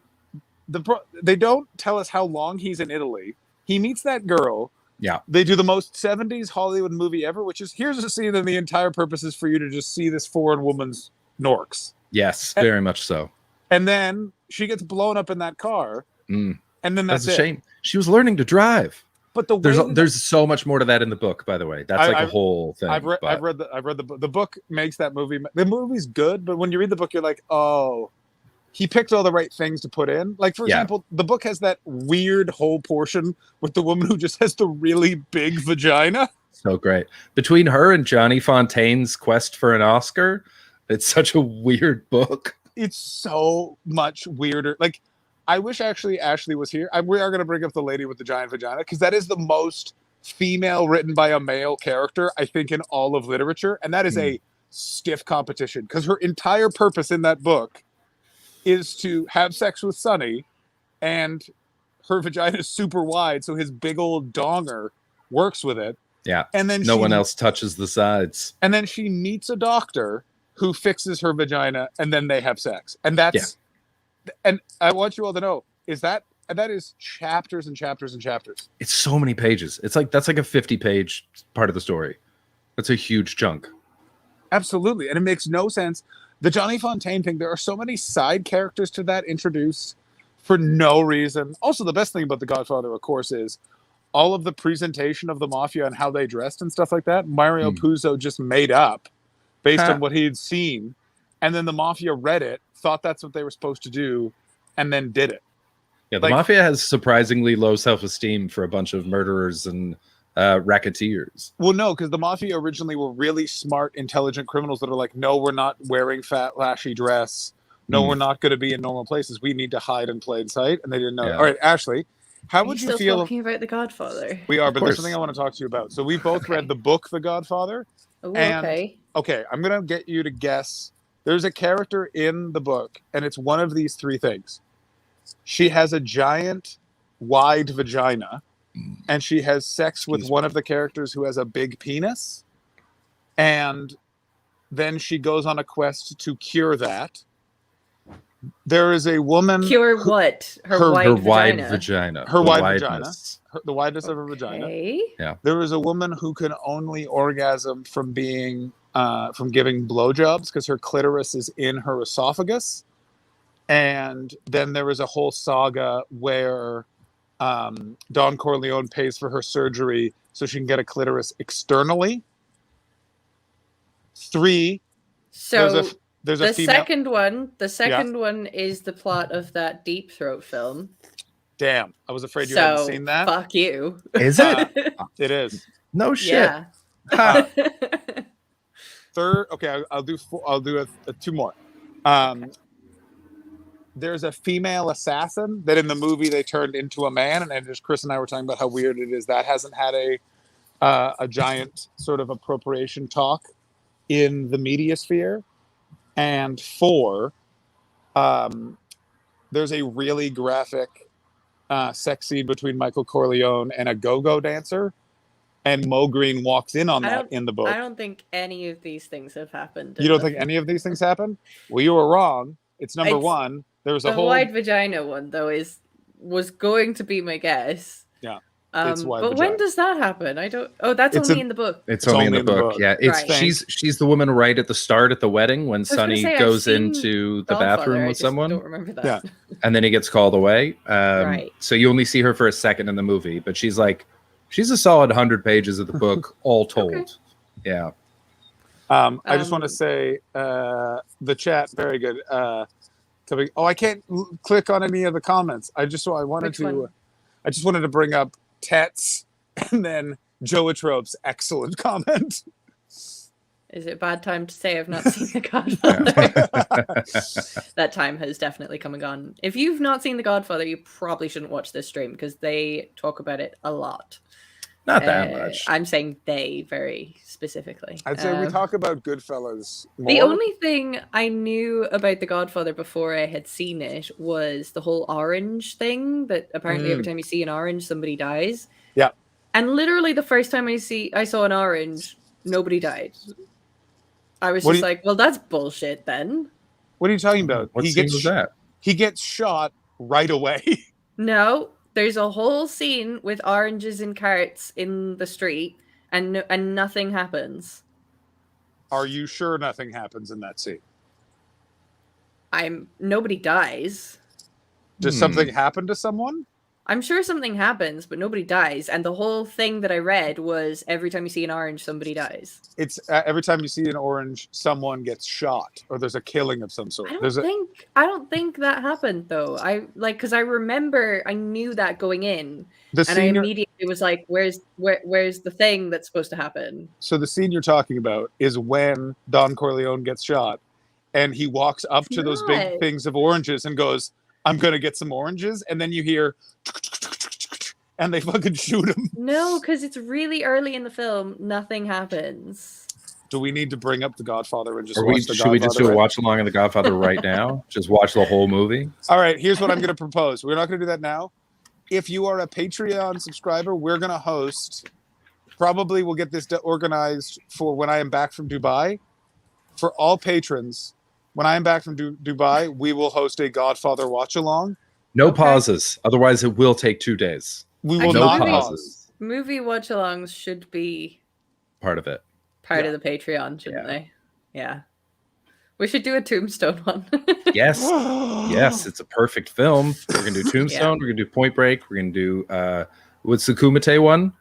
They don't tell us how long he's in Italy. He meets that girl. Yeah. They do the most 70s Hollywood movie ever, which is here's a scene and the entire purpose is for you to just see this foreign woman's norks. Yes, very much so. And then she gets blown up in that car. And then that's a it. shame. She was learning to drive. But there's so much more to that in the book, by the way. That's like a whole thing. I've read the book. The book makes that movie. The movie's good, but when you read the book, you're like, oh, he picked all the right things to put in. Like, for example, the book has that weird whole portion with the woman who just has the really big vagina. So great. Between her and Johnny Fontaine's quest for an Oscar, it's such a weird book. It's so much weirder. Like, I wish actually Ashley was here. We are going to bring up the lady with the giant vagina because that is the most female written by a male character, I think, in all of literature. And that is a stiff competition because her entire purpose in that book is to have sex with Sonny, and her vagina is super wide, so his big old donger works with it. Yeah. And then no one else touches the sides. And then she meets a doctor who fixes her vagina, and then they have sex. And that's and I want you all to know that is chapters and chapters and chapters. It's so many pages. It's like that's like a 50-page part of the story. That's a huge chunk. Absolutely. And it makes no sense. The Johnny Fontaine thing, there are so many side characters to that introduced for no reason. Also, the best thing about The Godfather, of course, is all of the presentation of the mafia and how they dressed and stuff like that. Mario Puzo just made up based on what he'd seen. And then the mafia read it, thought that's what they were supposed to do, and then did it. Yeah, the mafia has surprisingly low self-esteem for a bunch of murderers and racketeers. Well, no, because the mafia originally were really smart, intelligent criminals that are like, no, we're not wearing fat, flashy dress. No, we're not going to be in normal places. We need to hide in plain sight. And they didn't know. Yeah. All right, Ashley, how would Still you feel? talking about The Godfather? We are, but there's course. something I want to talk to you about. So we both read the book, The Godfather. Ooh, and, okay. Okay, I'm going to get you to guess. There's a character in the book, and it's one of these three things. She has a giant, wide vagina, and she has sex with one of the characters who has a big penis. And then she goes on a quest to cure that. There is a woman. Cure what? Her wide vagina. Her The wide wideness. vagina. The wideness of her vagina. Okay. Yeah. There is a woman who can only orgasm from being from giving blowjobs because her clitoris is in her esophagus. And then there is a whole saga where Don Corleone pays for her surgery so she can get a clitoris externally. 3. So there's a the female. second one is the plot of that Deep Throat film. Damn, I was afraid you hadn't So seen that. fuck you. Is it? It is. No shit. Yeah. Ha. Third, okay, I'll do 2 more. There's a female assassin that in the movie they turned into a man, and just Chris and I were talking about how weird it is that hasn't had a giant sort of appropriation talk in the media sphere. And 4, there's a really graphic sex scene between Michael Corleone and a go-go dancer, and Mo Green walks in on that in the book. I don't think any of these things have happened. You don't think any of these things happen? Well, you were wrong. It's number It's- 1. There was a The whole wide vagina one though was going to be my guess. yeah. But wide when vagina. does that happen? I don't. Oh, that's It's only a- in the book. It's only in the book. Yeah, it's Right. she's the woman right at the start at the wedding when gonna Sonny say, I've goes seen into the Godfather, bathroom I with just someone. Don't remember that. Yeah. And then he gets called away. Right. So you only see her for a second in the movie, but she's a solid 100 pages of the book, all told. Yeah. I just want to say the chat very good. I can't click on any of the comments. I just wanted to bring up Tets and then Joetrope's excellent comment. Is it a bad time to say I've not seen The Godfather? That time has definitely come and gone. If you've not seen The Godfather, you probably shouldn't watch this stream because they talk about it a lot. Not that much. I'm saying they very specifically. I'd say we talk about Goodfellas more. The only thing I knew about The Godfather before I had seen it was the whole orange thing, that apparently every time you see an orange, somebody dies. Yeah. And literally the first time I saw an orange, nobody died. I was What do just you- like, well, that's bullshit then. What are you talking about? What scene was that? He gets shot right away. No, there's a whole scene with oranges in carts in the street, and nothing happens. Are you sure nothing happens in that scene? Nobody dies. Does something happen to someone? I'm sure something happens, but nobody dies. And the whole thing that I read was every time you see an orange, somebody dies. It's every time you see an orange, someone gets shot, or there's a killing of some sort. I don't think that happened though. Because I remember I knew that going in, The and I scene you're- immediately was like, "Where's the thing that's supposed to happen?" So the scene you're talking about is when Don Corleone gets shot, and he walks up to those big not. things of oranges and goes, "I'm gonna get some oranges," and then you hear, and they fucking shoot him. No, because it's really early in the film. Nothing happens. Do we need to bring up The Godfather and just Or watch The should we just do Godfather a right- watch along of The Godfather right now? Just watch the whole movie? All right, here's what I'm going to propose. We're not going to do that now. If you are a Patreon subscriber, we're going to host. Probably we'll get this organized for when I am back from Dubai. For all patrons, when I am back from Dubai, we will host a Godfather watch along. No pauses. Otherwise, it will take 2 days. We will no not pauses. Movie watch-alongs should be Part of it. part of the Patreon, shouldn't they? Yeah. We should do a Tombstone one. Yes. Yes, it's a perfect film. We're going to do Tombstone. We're going to do Point Break. We're going to do, what's the Kumite one?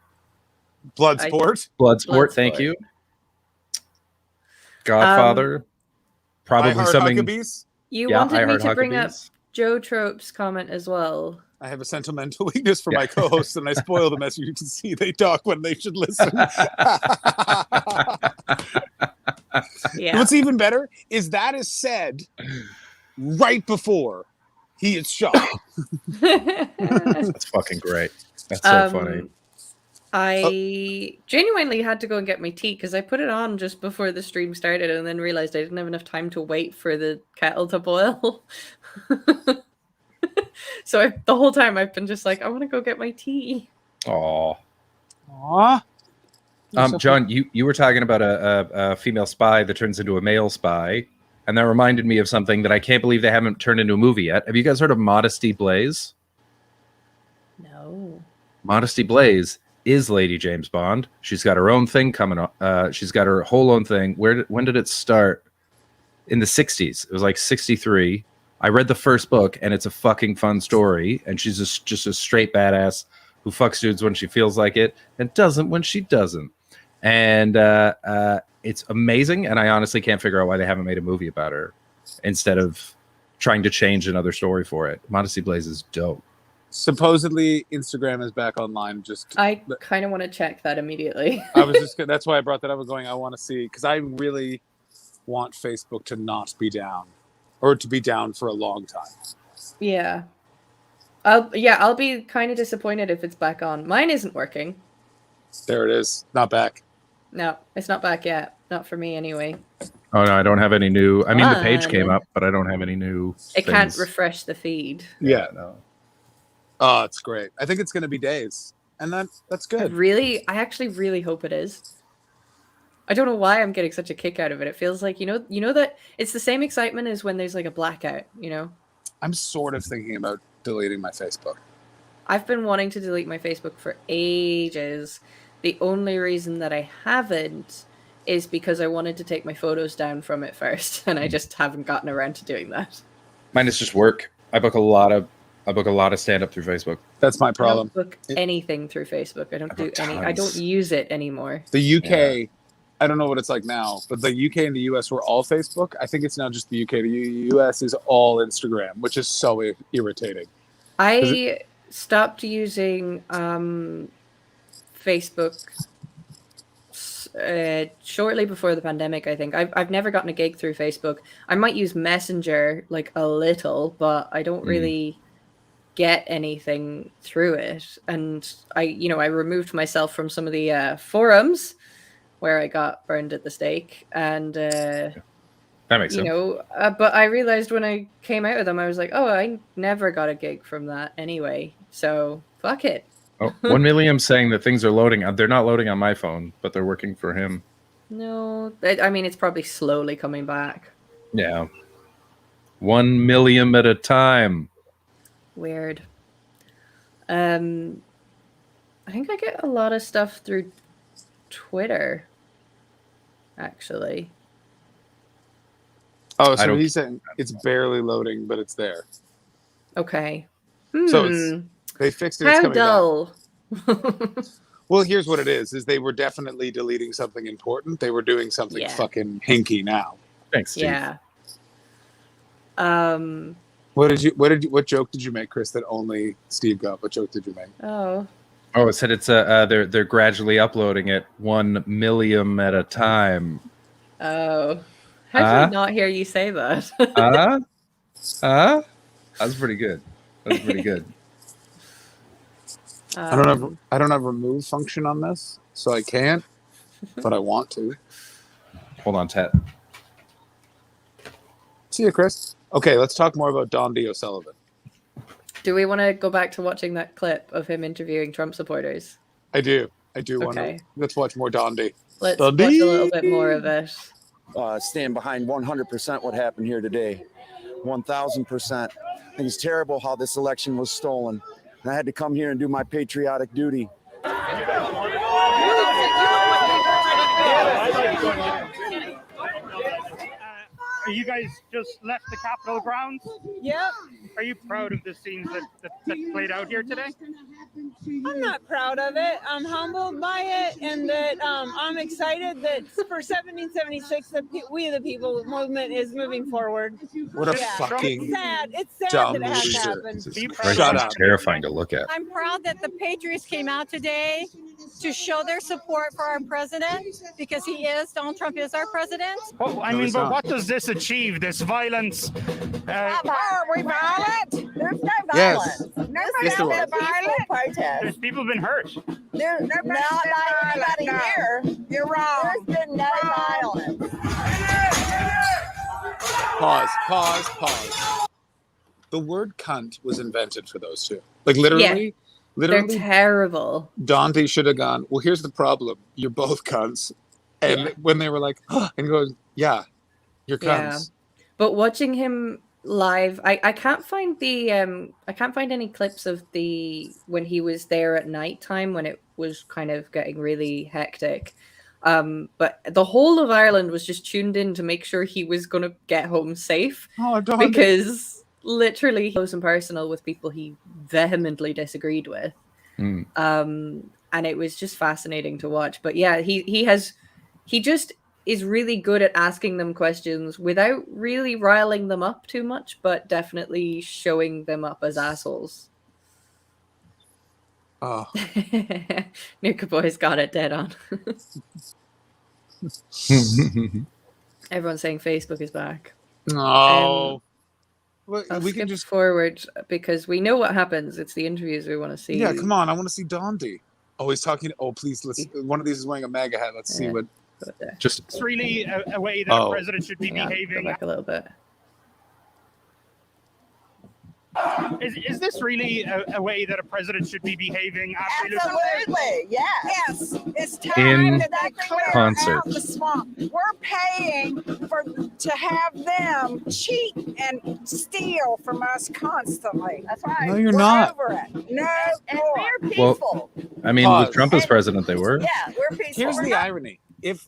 Bloodsport. Bloodsport, thank you. Godfather. Probably I Heart something. Huckabees. You Yeah, wanted I me Heart to bring up Huckabees. Joe Trope's comment as well. I have a sentimental weakness for my co-hosts, and I spoil them, as you can see. They talk when they should listen. Yeah. What's even better is that is said right before he is shot. That's fucking great. That's so funny. I genuinely had to go and get my tea because I put it on just before the stream started and then realized I didn't have enough time to wait for the kettle to boil. So the whole time I've been just like, I want to go get my tea. Aw. Aww. John, you were talking about a female spy that turns into a male spy, and that reminded me of something that I can't believe they haven't turned into a movie yet. Have you guys heard of Modesty Blaze? No. Modesty Blaze is Lady James Bond. She's got her own thing coming up. She's got her whole own thing. When did it start? In the 60s. It was like 63. I read the first book, and it's a fucking fun story. And she's just a straight badass who fucks dudes when she feels like it and doesn't when she doesn't. And it's amazing. And I honestly can't figure out why they haven't made a movie about her instead of trying to change another story for it. Modesty Blaze is dope. Supposedly, Instagram is back online. I kind of want to check that immediately. I was just. That's why I brought that up. I was going. I want to see because I really want Facebook to not be down, or to be down for a long time. Yeah. I'll be kind of disappointed if it's back on. Mine isn't working. There it is. Not back. No, it's not back yet. Not for me anyway. Oh no, I don't have any new. I mean, the page came Fun. up, but I don't have any new. It can't things. refresh the feed. Yeah. No. Oh, it's great. I think it's going to be days, and that's good. I actually really hope it is. I don't know why I'm getting such a kick out of it. It feels like you know that it's the same excitement as when there's like a blackout. You know. I'm sort of thinking about deleting my Facebook. I've been wanting to delete my Facebook for ages. The only reason that I haven't is because I wanted to take my photos down from it first, and I just haven't gotten around to doing that. Mine is just work. I book a lot of stand up through Facebook. That's my problem. I don't book anything through Facebook. I don't do any. I tons. don't use it anymore. The UK, I don't know what it's like now, but the UK and the US were all Facebook. I think it's now just the UK. The US is all Instagram, which is so irritating. I stopped using Facebook shortly before the pandemic. I think I've never gotten a gig through Facebook. I might use Messenger like a little, but I don't really get anything through it. And I removed myself from some of the forums where I got burned at the stake, and That makes sense. but I realized when I came out of them, I was like, oh, I never got a gig from that anyway, so fuck it. Oh, 1 million saying that things are loading. They're not loading on my phone, but they're working for him. No, I mean, it's probably slowly coming back. Yeah. 1 million at a time. Weird. I think I get a lot of stuff through Twitter, actually. Oh, I so don't- he's saying it's barely loading, but it's there. Okay. So it's, they fixed it. It's How coming back. dull. Well, here's what it is they were definitely deleting something important. They were doing something Yeah. fucking hinky now. Thanks, Steve. Yeah. What joke did you make, Chris, that only Steve got? What joke did you make? Oh. Oh, it said it's they're gradually uploading it 1 million at a time. Oh. How did I not hear you say that? That's pretty good. That's pretty good. I don't have remove function on this, so I can't, but I want to. Hold on, Ted. See you, Chris. Okay, let's talk more about Don D. O'Sullivan. Do we want to go back to watching that clip of him interviewing Trump supporters? I do want Okay. to. Let's watch more Don D. Let's Don watch D. a little bit more of it. Stand behind 100% what happened here today. 1,000%. I think it's terrible how this election was stolen. And I had to come here and do my patriotic duty. You guys just left the Capitol grounds? Yep. Are you proud of the scenes that played out here today? I'm not proud of it. I'm humbled by it, and that I'm excited that for 1776, we the people movement is moving forward. What a fucking It's sad. It's sad dumb that it has to loser. happen. Shut up. Terrifying to look at. I'm proud that the Patriots came out today to show their support for our president because Donald Trump is our president. Well, I mean, but what does this achieve? This violence? Are we violent? There's no Yes. violence. Yes, there Nobody's was. violent protest. There's people been hurt. There's not like anybody here. You're wrong. There's been no violence. Pause. The word cunt was invented for those two. Like literally, They're terrible. Dante should have gone, well, here's the problem. You're both cunts. And when they were like, and he goes, yeah, you're cunts. Yeah. But watching him live, I can't find the I can't find any clips of when he was there at nighttime when it was kind of getting really hectic. But the whole of Ireland was just tuned in to make sure he was going to get home safe. Oh, because literally close and personal with people he vehemently disagreed with. And it was just fascinating to watch. But yeah, he just is really good at asking them questions without really riling them up too much, but definitely showing them up as assholes. Oh. Nuka Boy's got it dead on. Everyone's saying Facebook is back. No. Well, I'll we skip can just forward because we know what happens. It's the interviews we want to see. Yeah, come on. I want to see Dondi. Oh, he's talking. Oh, please. One of these is wearing a MAGA hat. Let's see what. Just. It's really a way that Oh. a president should be Hang on, behaving. go back a little bit. Is this really a way that a president should be behaving after he loses? Absolutely, yes. It's In time that they clear concert. out the swamp. We're paying to have them cheat and steal from us constantly. That's right. No, you're We're not. over it. No, and we're Well, peaceful. I mean, with Trump as president, they were. Yeah, we're peaceful. Here's We're the not- irony: if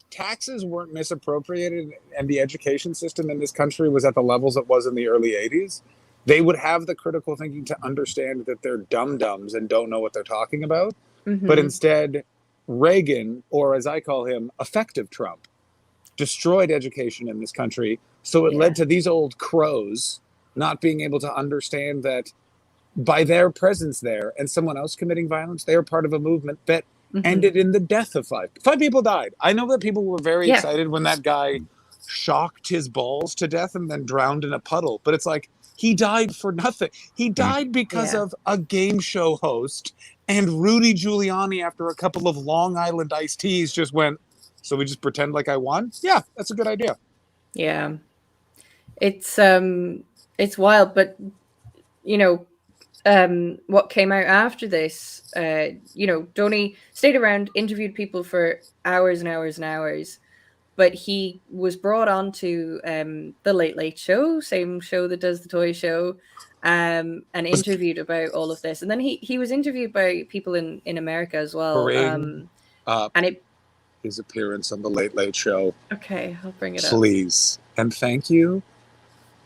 taxes weren't misappropriated and the education system in this country was at the levels it was in the early '80s, they would have the critical thinking to understand that they're dum-dums and don't know what they're talking about. But instead, Reagan, or as I call him, effective Trump, destroyed education in this country. So it led to these old crows not being able to understand that by their presence there and someone else committing violence, they are part of a movement that ended in the death of five people died. I know that people were very excited when that guy shocked his balls to death and then drowned in a puddle. But it's like, He died for nothing. He died because of a game show host, and Rudy Giuliani, after a couple of Long Island iced teas, just went, so we just pretend like I won? Yeah, that's a good idea. Yeah. It's wild, but what came out after this, Donny stayed around, interviewed people for hours and hours and hours, but he was brought on to the Late Late Show, same show that does the toy show, and interviewed about all of this. And then he was interviewed by people in America as well. Bring up and it his appearance on the Late Late Show. Okay, I'll bring it up. Please. And thank you.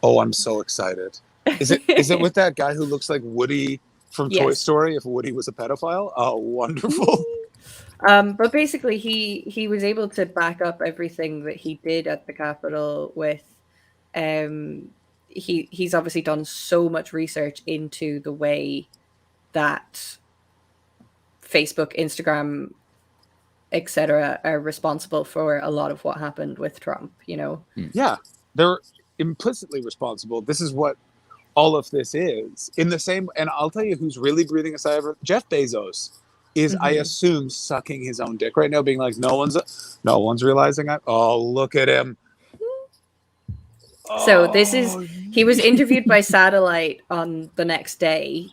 Oh, I'm so excited. Is it with that guy who looks like Woody from Toy Yes. Story if Woody was a pedophile? Oh, wonderful. But basically, he was able to back up everything that he did at the Capitol with. He's obviously done so much research into the way that Facebook, Instagram, etc., are responsible for a lot of what happened with Trump. Yeah, they're implicitly responsible. This is what all of this is. In the same, and I'll tell you who's really breathing a sigh of Jeff Bezos is, I assume, sucking his own dick right now, being like, no one's realizing it. Oh, look at him. So he was interviewed by satellite on the next day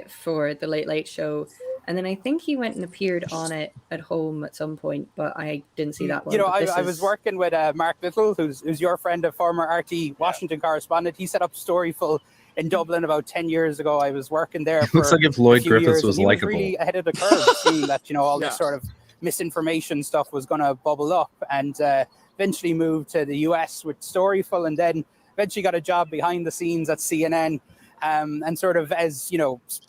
for the Late Late Show. And then I think he went and appeared on it at home at some point, but I didn't see that one. I was working with Mark Little, who's your friend, a former RT Washington correspondent. He set up Storyful in Dublin about 10 years ago. I was working there. Looks like if Lloyd Griffiths years, was and he likable. really ahead of the curve, seeing that all this sort of misinformation stuff was going to bubble up, and eventually moved to the US with Storyful, and then eventually got a job behind the scenes at CNN. And sort of, as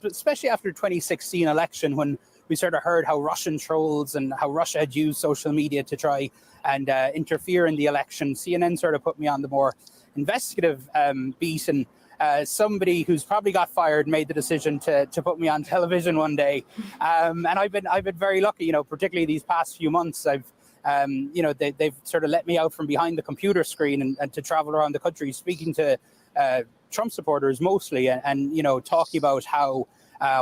especially after the 2016 election, when we sort of heard how Russian trolls and how Russia had used social media to try and interfere in the election, CNN sort of put me on the more investigative beat. And somebody who's probably got fired made the decision to put me on television one day. And I've been very lucky, particularly these past few months. I've they've sort of let me out from behind the computer screen and to travel around the country speaking to Trump supporters mostly, and talking about how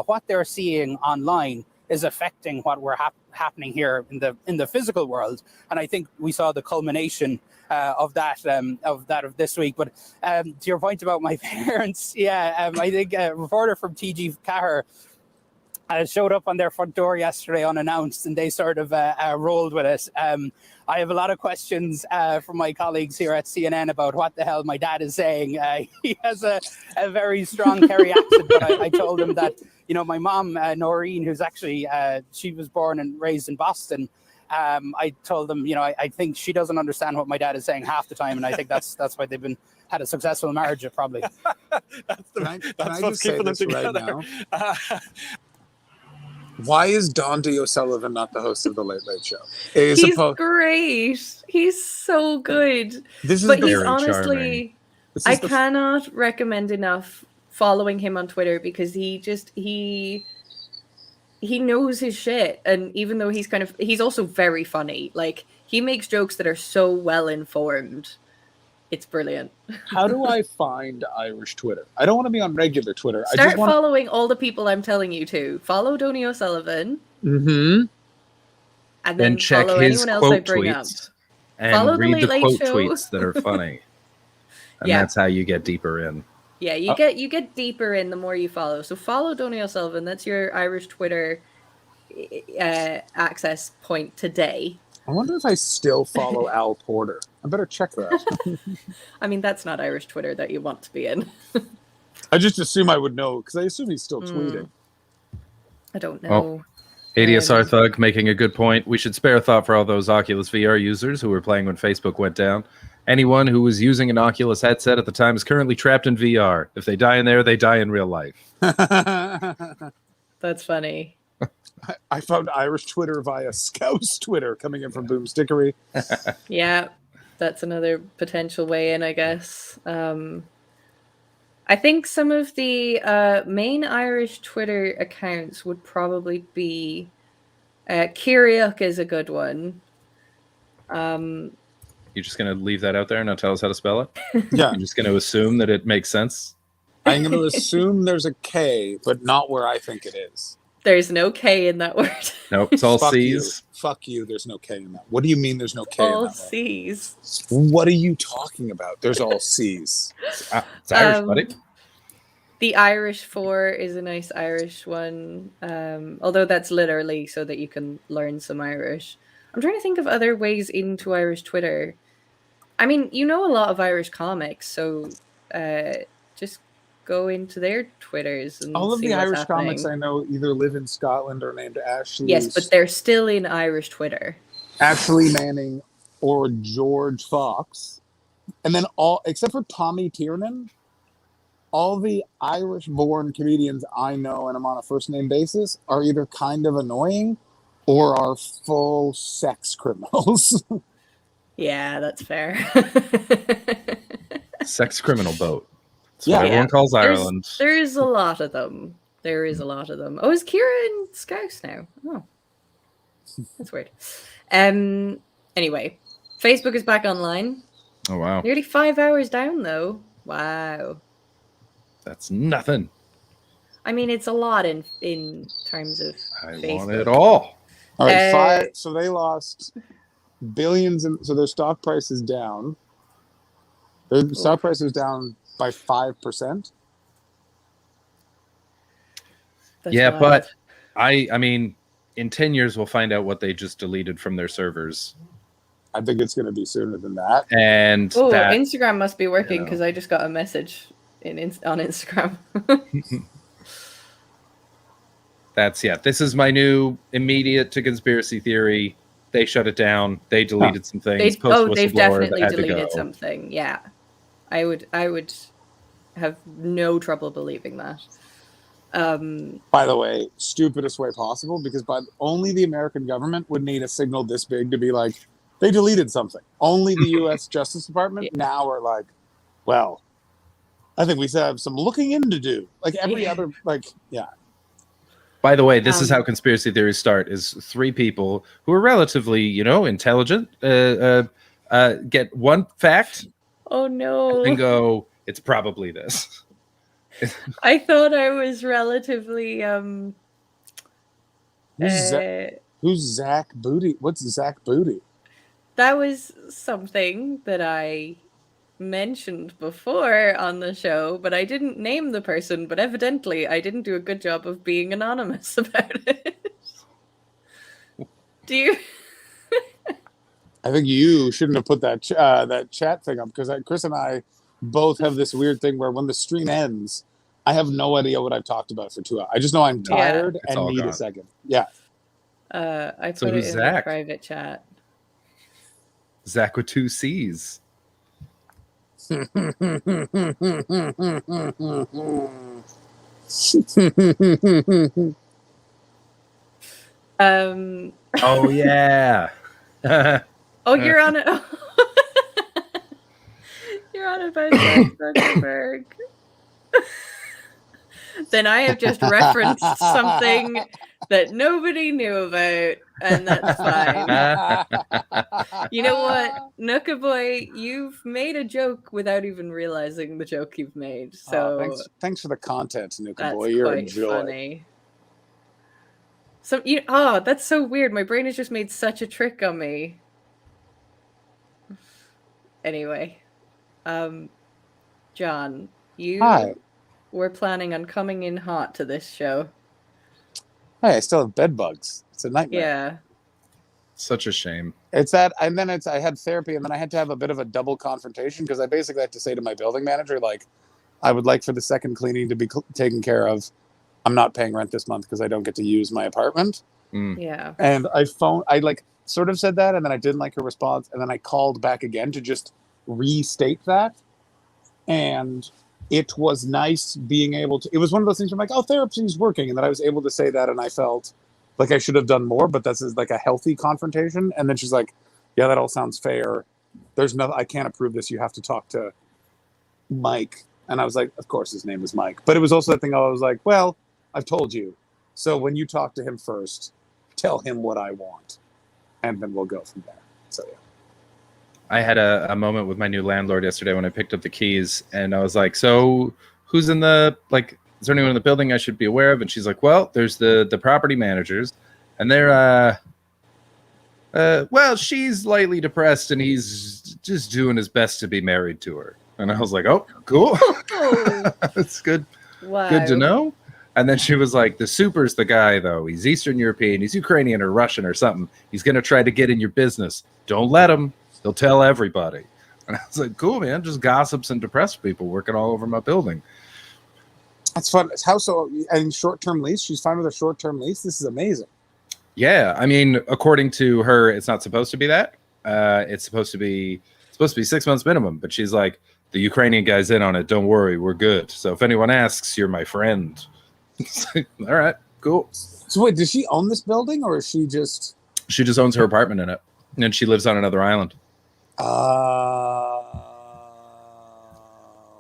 what they're seeing online is affecting what we're happening here in the physical world. And I think we saw the culmination of that this week. But to your point about my parents, I think a reporter from TG Cahir showed up on their front door yesterday unannounced, and they sort of rolled with it. I have a lot of questions from my colleagues here at CNN about what the hell my dad is saying. He has a very strong Kerry accent, but I told him that, my mom, Noreen, who's actually, she was born and raised in Boston. I told them, I think she doesn't understand what my dad is saying half the time, and I think that's why they've had a successful marriage, probably. That's what's keeping them together. Right why is Don D. O'Sullivan not the host of the Late Late Show? He's great. He's so good. But he's honestly, I cannot recommend enough following him on Twitter, because he knows his shit. And even though he's also very funny. Like, he makes jokes that are so well informed. It's brilliant. How do I find Irish Twitter? I don't want to be on regular Twitter. Start I just want following all the people I'm telling you to. Follow Donny O'Sullivan. Mm-hmm. And then check follow his anyone else I quote bring up. tweets and Follow the read Late the Late quote Show. tweets that are funny. And Yeah. that's how you get deeper in. Yeah, you get deeper in the more you follow. So follow Donny O'Sullivan. That's your Irish Twitter access point today. I wonder if I still follow Al Porter. I better check that. I mean, that's not Irish Twitter that you want to be in. I just assume I would know, because I assume he's still tweeting. I don't know. Oh, ADSR Thug making a good point. We should spare a thought for all those Oculus VR users who were playing when Facebook went down. Anyone who was using an Oculus headset at the time is currently trapped in VR. If they die in there, they die in real life. That's funny. I found Irish Twitter via Scouse Twitter coming in from Boom Stickery. Yeah, that's another potential way in, I guess. I think some of the main Irish Twitter accounts would probably be Kiriuk is a good one. You're just going to leave that out there and not tell us how to spell it? Yeah. You're just going to assume that it makes sense? I'm going to assume there's a K, but not where I think it is. There's no K in that word. Nope, it's all Fuck you. C's. Fuck you. There's no K in that. What do you mean there's no K in All that? C's. What are you talking about? There's all C's. It's Irish, buddy. The Irish 4 is a nice Irish one, although that's literally so that you can learn some Irish. I'm trying to think of other ways into Irish Twitter. I mean, you know a lot of Irish comics, so just go into their Twitters and All of see the what's Irish happening. comics I know either live in Scotland or named Ashley. Yes, but they're still in Irish Twitter. Ashley Manning or George Fox. And then all, except for Tommy Tiernan, all the Irish-born comedians I know and I'm on a first-name basis are either kind of annoying or are full sex criminals. Yeah, that's fair. Sex criminal boat. That's what everyone calls Ireland. There's a lot of them. There is a lot of them. Oh, is Kira in Scouse now? Oh, that's weird. Anyway, Facebook is back online. Oh, wow. Nearly 5 hours down, though. Wow. That's nothing. I mean, it's a lot in terms of I Facebook. want it all. All right, so they lost billions, so their stock price is down. Their stock price is down by 5%. Yeah, but I mean, in 10 years, we'll find out what they just deleted from their servers. I think it's going to be sooner than that. And Oh, that, Instagram must be working because I just got a message on Instagram. this is my new immediate to conspiracy theory. They shut it down. They deleted some things. They've definitely that had to deleted go. something. Yeah, I would have no trouble believing that. By the way, stupidest way possible, because only the American government would need a signal this big to be like, they deleted something. Only the U.S. Justice Department now are like, well, I think we have some looking in to do. Like every other, By the way, this is how conspiracy theories start: is 3 people who are relatively, intelligent, get one fact, Oh no! and go, "It's probably this." I thought I was relatively Who's Zach Booty? What's Zach Booty? that was something that I mentioned before on the show, but I didn't name the person, but evidently I didn't do a good job of being anonymous about it. Do you? I think you shouldn't have put that that chat thing up, because Chris and I both have this weird thing where when the stream ends, I have no idea what I've talked about for 2 hours. I just know I'm tired It's and all need gone. a second. Yeah. I So put who's it in Zach? the private chat. Zach with 2 C's. Oh yeah. Oh, you're on it. You're on about Mark Zuckerberg. Then I have just referenced something that nobody knew about, and that's fine. You know what, Nuka Boy, you've made a joke without even realizing the joke you've made. So thanks for the content, Nuka that's Boy. You're a quite joy. funny. So that's so weird. My brain has just made such a trick on me. Anyway, John, you Hi. were planning on coming in hot to this show. Hey, I still have bed bugs. It's a nightmare. Yeah. Such a shame. It's that, and then I had therapy, and then I had to have a bit of a double confrontation, because I basically had to say to my building manager, like, I would like for the second cleaning to be taken care of. I'm not paying rent this month because I don't get to use my apartment. Yeah. And I sort of said that, and then I didn't like her response, and then I called back again to just restate that. And it was nice being able to, it was one of those things where I'm like, oh, therapy is working, and that I was able to say that, and I felt like I should have done more, but that's like a healthy confrontation. And then she's like, yeah, that all sounds fair. There's no, I can't approve this. You have to talk to Mike. And I was like, of course his name is Mike. But it was also that thing I was like, well, I've told you. So when you talk to him first, tell him what I want, and then we'll go from there. So yeah. I had a moment with my new landlord yesterday when I picked up the keys, and I was like, "So, who's in the like? Is there anyone in the building I should be aware of? And she's like, well, there's the property managers, and they're well, she's lightly depressed, and he's just doing his best to be married to her. And I was like, oh, cool. That's good. Wow. Good to know. And then she was like, the super's the guy, though. He's Eastern European. He's Ukrainian or Russian or something. He's going to try to get in your business. Don't let him. He'll tell everybody. And I was like, cool, man. Just gossips and depressed people working all over my building. That's fun. How so? And short-term lease? She's fine with a short-term lease? This is amazing. Yeah. I mean, according to her, it's not supposed to be that. It's supposed to be 6 months minimum. But she's like, the Ukrainian guy's in on it. Don't worry. We're good. So if anyone asks, you're my friend. All right, cool. So wait, does she own this building, or is she just? She just owns her apartment in it, and then she lives on another island.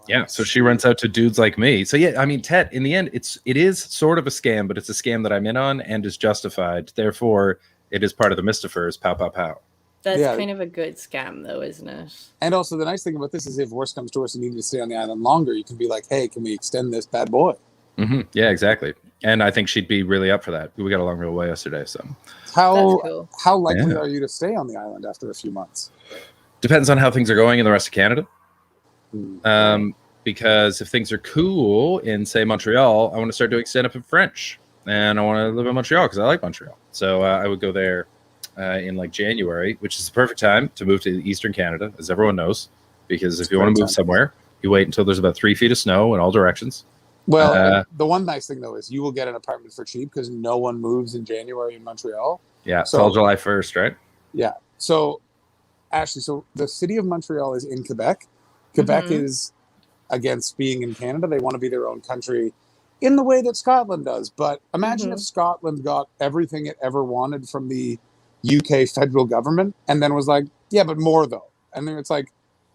Yeah, so she rents out to dudes like me. So yeah, I mean, Tet, in the end, it is sort of a scam, but it's a scam that I'm in on and is justified. Therefore, it is part of the Mystifers. Pow, pow, pow. That's Yeah. kind of a good scam, though, isn't it? And also, the nice thing about this is, if worse comes to worse and you need to stay on the island longer, you can be like, "Hey, can we extend this bad boy?" Mm-hmm. Yeah, exactly. And I think she'd be really up for that. We got along real well yesterday. So How likely Yeah. are you to stay on the island after a few months? Depends on how things are going in the rest of Canada. Because if things are cool in, say, Montreal, I want to start doing stand-up in French. And I want to live in Montreal because I like Montreal. So I would go there in like January, which is the perfect time to move to Eastern Canada, as everyone knows. Because if you want to move somewhere, you wait until there's about 3 feet of snow in all directions. Well, the one nice thing though is you will get an apartment for cheap because no one moves in January in Montreal. Yeah, it's So- all July 1st, right? Yeah. So, Ashley, so the city of Montreal is in Quebec. Quebec Mhm. is against being in Canada. They want to be their own country in the way that Scotland does. But imagine if Scotland got everything it ever wanted from the UK federal government and then was like, yeah, but more though. And then it's like,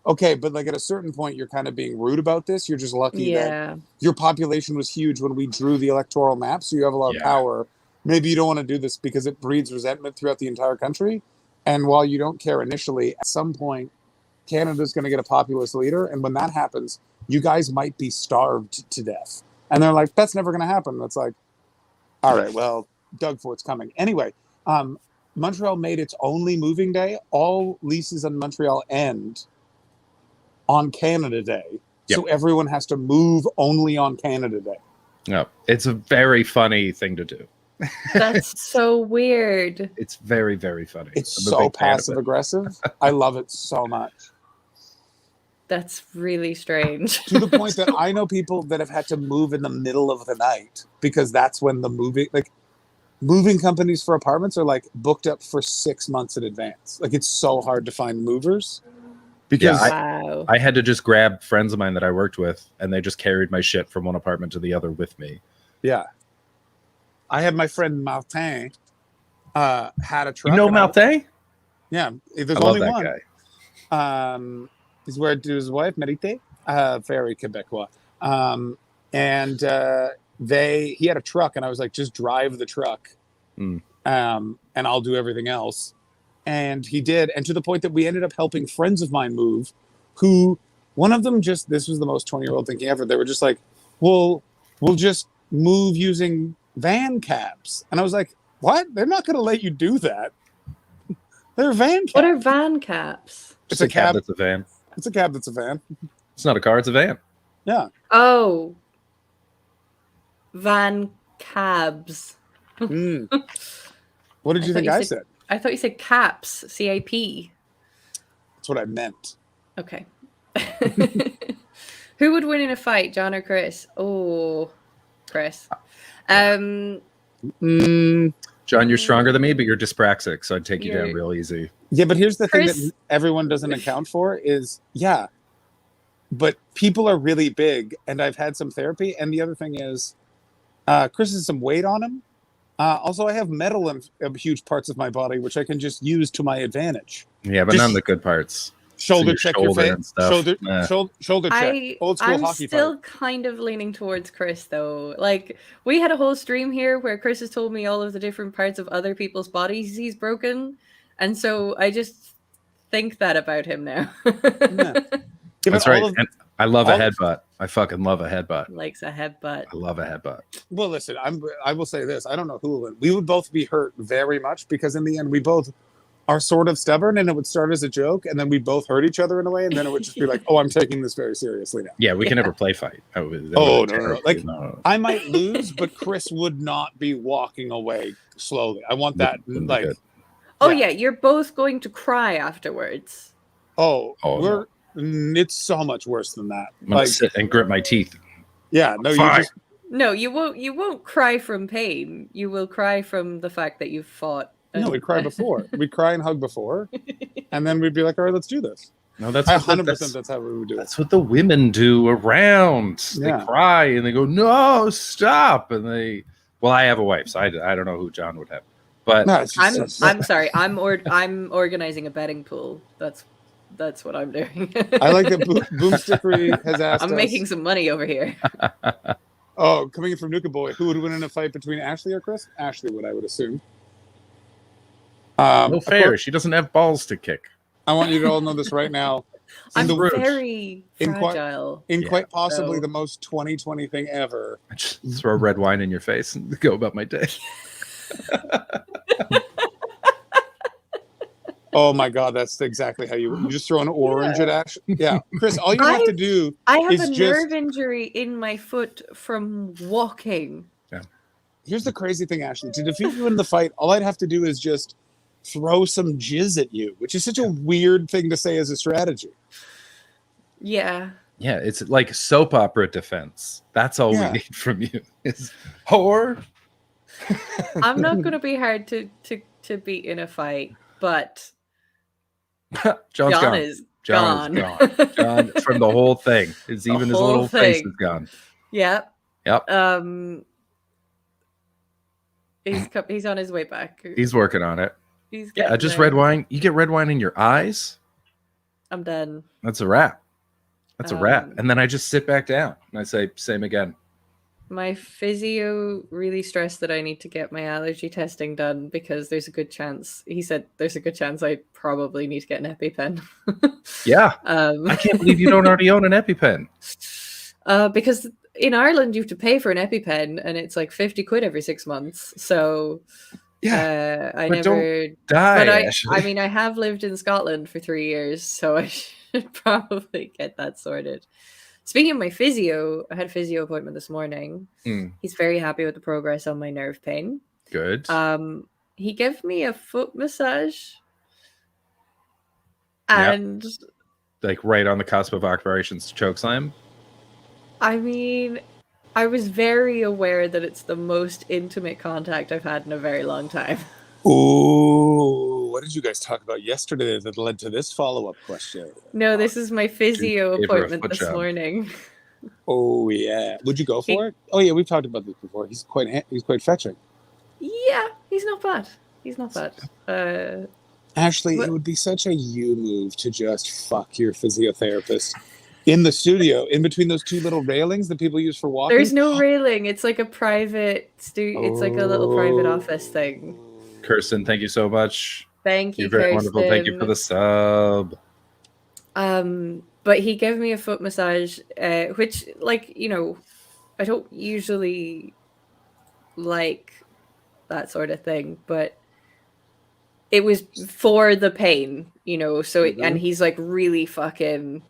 okay, but like at a certain point, you're kind of being rude about this. You're just lucky Yeah. that your population was huge when we drew the electoral map. So you have a lot of power. Maybe you don't want to do this because it breeds resentment throughout the entire country. And while you don't care initially, at some point, Canada's going to get a populist leader. And when that happens, you guys might be starved to death. And they're like, that's never going to happen. That's like, all right, well, Doug Fort's coming. Anyway, Montreal made its only moving day. All leases in Montreal end on Canada Day. So everyone has to move only on Canada Day. No, it's a very funny thing to do. That's so weird. It's very, very funny. It's I'm a so big fan of passive it. aggressive. I love it so much. That's really strange. To the point that I know people that have had to move in the middle of the night because that's when the moving companies for apartments are like booked up for 6 months in advance. Like it's so hard to find movers because I had to just grab friends of mine that I worked with, and they just carried my shit from one apartment to the other with me. yeah. I had my friend Martin had a truck. You know and I- Martin? Yeah, there's I love only that one. guy. He's married to his wife, Merite, very Quebecois. And he had a truck, and I was like, just drive the truck, and I'll do everything else. And he did, and to the point that we ended up helping friends of mine move, who one of them this was the most 20-year-old thinking ever. They were just like, we'll just move using van cabs. And I was like, what? They're not going to let you do that. They're van cabs. What are van caps? It's a cab that's a van. It's a cab that's a van. It's not a car, it's a van. Yeah. Oh. Van cabs. What did you think I said? I thought you said caps, C-A-P. That's what I meant. Okay. Who would win in a fight, John or Chris? Oh, Chris. John, you're stronger than me, but you're dyspraxic, so I'd take you down real easy. Yeah, but here's the thing Chris- that everyone doesn't account for is, but people are really big, and I've had some therapy. And the other thing is, Chris has some weight on him. Also, I have metal in huge parts of my body, which I can just use to my advantage. Yeah, but Just none of the good parts. Shoulder So check your shoulder face. and stuff. Shoulder, Nah. shoulder check. Old school I'm hockey still fighter. kind of leaning towards Chris, though. Like, we had a whole stream here where Chris has told me all of the different parts of other people's bodies he's broken. And so I just think that about him now. That's right. I love a headbutt. I fucking love a headbutt. Likes a headbutt. I love a headbutt. Well, listen, I will say this. I don't know who will win. We would both be hurt very much because in the end, we both are sort of stubborn, and it would start as a joke, and then we both hurt each other in a way, and then it would just be like, "Oh, I'm taking this very seriously now." Yeah, we can never play fight. No. Like I might lose, but Chris would not be walking away slowly. I want that like. Oh yeah, you're both going to cry afterwards. It's so much worse than that. I'm gonna sit and grit my teeth. Yeah, no, you Fine. just No, you won't. You won't cry from pain. You will cry from the fact that you've fought. no, we'd cry before. We'd cry and hug before, and then we'd be like, "All right, let's do this." No, that's 100%. That's how we would do it. That's what the women do around. Yeah. They cry and they go, "No, stop!" And they. Well, I have a wife, so I don't know who John would have, but I'm sorry. I'm organizing a betting pool. That's what I'm doing. I like that Boomstickery has asked I'm us- making some money over here. Oh, coming in from Nuka Boy, who would win in a fight between Ashley or Chris? Ashley would, I would assume. No fair. She doesn't have balls to kick. I want you to all know this right now. I'm In the- very in fragile. quite possibly so- the most 2020 thing ever. I just throw red wine in your face and go about my day. Oh my God, that's exactly how you just throw an orange at Ash. Yeah, Chris, all you have to do I have is a just. nerve injury in my foot from walking. Here's the crazy thing, Ashley. To defeat you in the fight, all I'd have to do is just throw some jizz at you, which is such a weird thing to say as a strategy. Yeah. Yeah, it's like soap opera defense. That's all Yeah. we need from you. Is whore. I'm not going to be hard to beat in a fight, but John's John gone. is John is gone. gone. John from the whole thing. It's even his whole little face thing. is gone. Yep. Yep. He's on his way back. He's working on it. He's Yeah, getting just there. red wine. You get red wine in your eyes. I'm done. That's a wrap. That's a wrap. Um, And then I just sit back down and I say, same again. My physio really stressed that I need to get my allergy testing done because there's a good chance. He said there's a good chance I probably need to get an EpiPen. Yeah. I can't believe you don't already own an EpiPen. Because in Ireland you have to pay for an EpiPen and it's like 50 quid every 6 months. So I but don't never die, But Ashley. I mean I have lived in Scotland for 3 years, so I should probably get that sorted. Speaking of my physio, I had a physio appointment this morning. Hmm. He's very happy with the progress on my nerve pain. Good. He gave me a foot massage, Yep. and Like right on the cusp of operations to chokeslam. I mean, I was very aware that it's the most intimate contact I've had in a very long time. Ooh, what did you guys talk about yesterday that led to this follow-up question? No, this is my physio gave her a appointment foot this job. morning. Oh yeah, would you go for it? Oh yeah, we've talked about this before. He's quite fetching. Yeah, he's not bad. He's not bad. Ashley, it would be such a you move to just fuck your physiotherapist in the studio, in between those two little railings that people use for walking. There's no railing. It's like a private It's like a little private office thing. Kirsten, thank you so much. Thank you, You're very wonderful. Thank you for Kirsten. the sub. But he gave me a foot massage, which, like, you know, I don't usually like that sort of thing, but it was for the pain, you know. So, and he's like really fucking.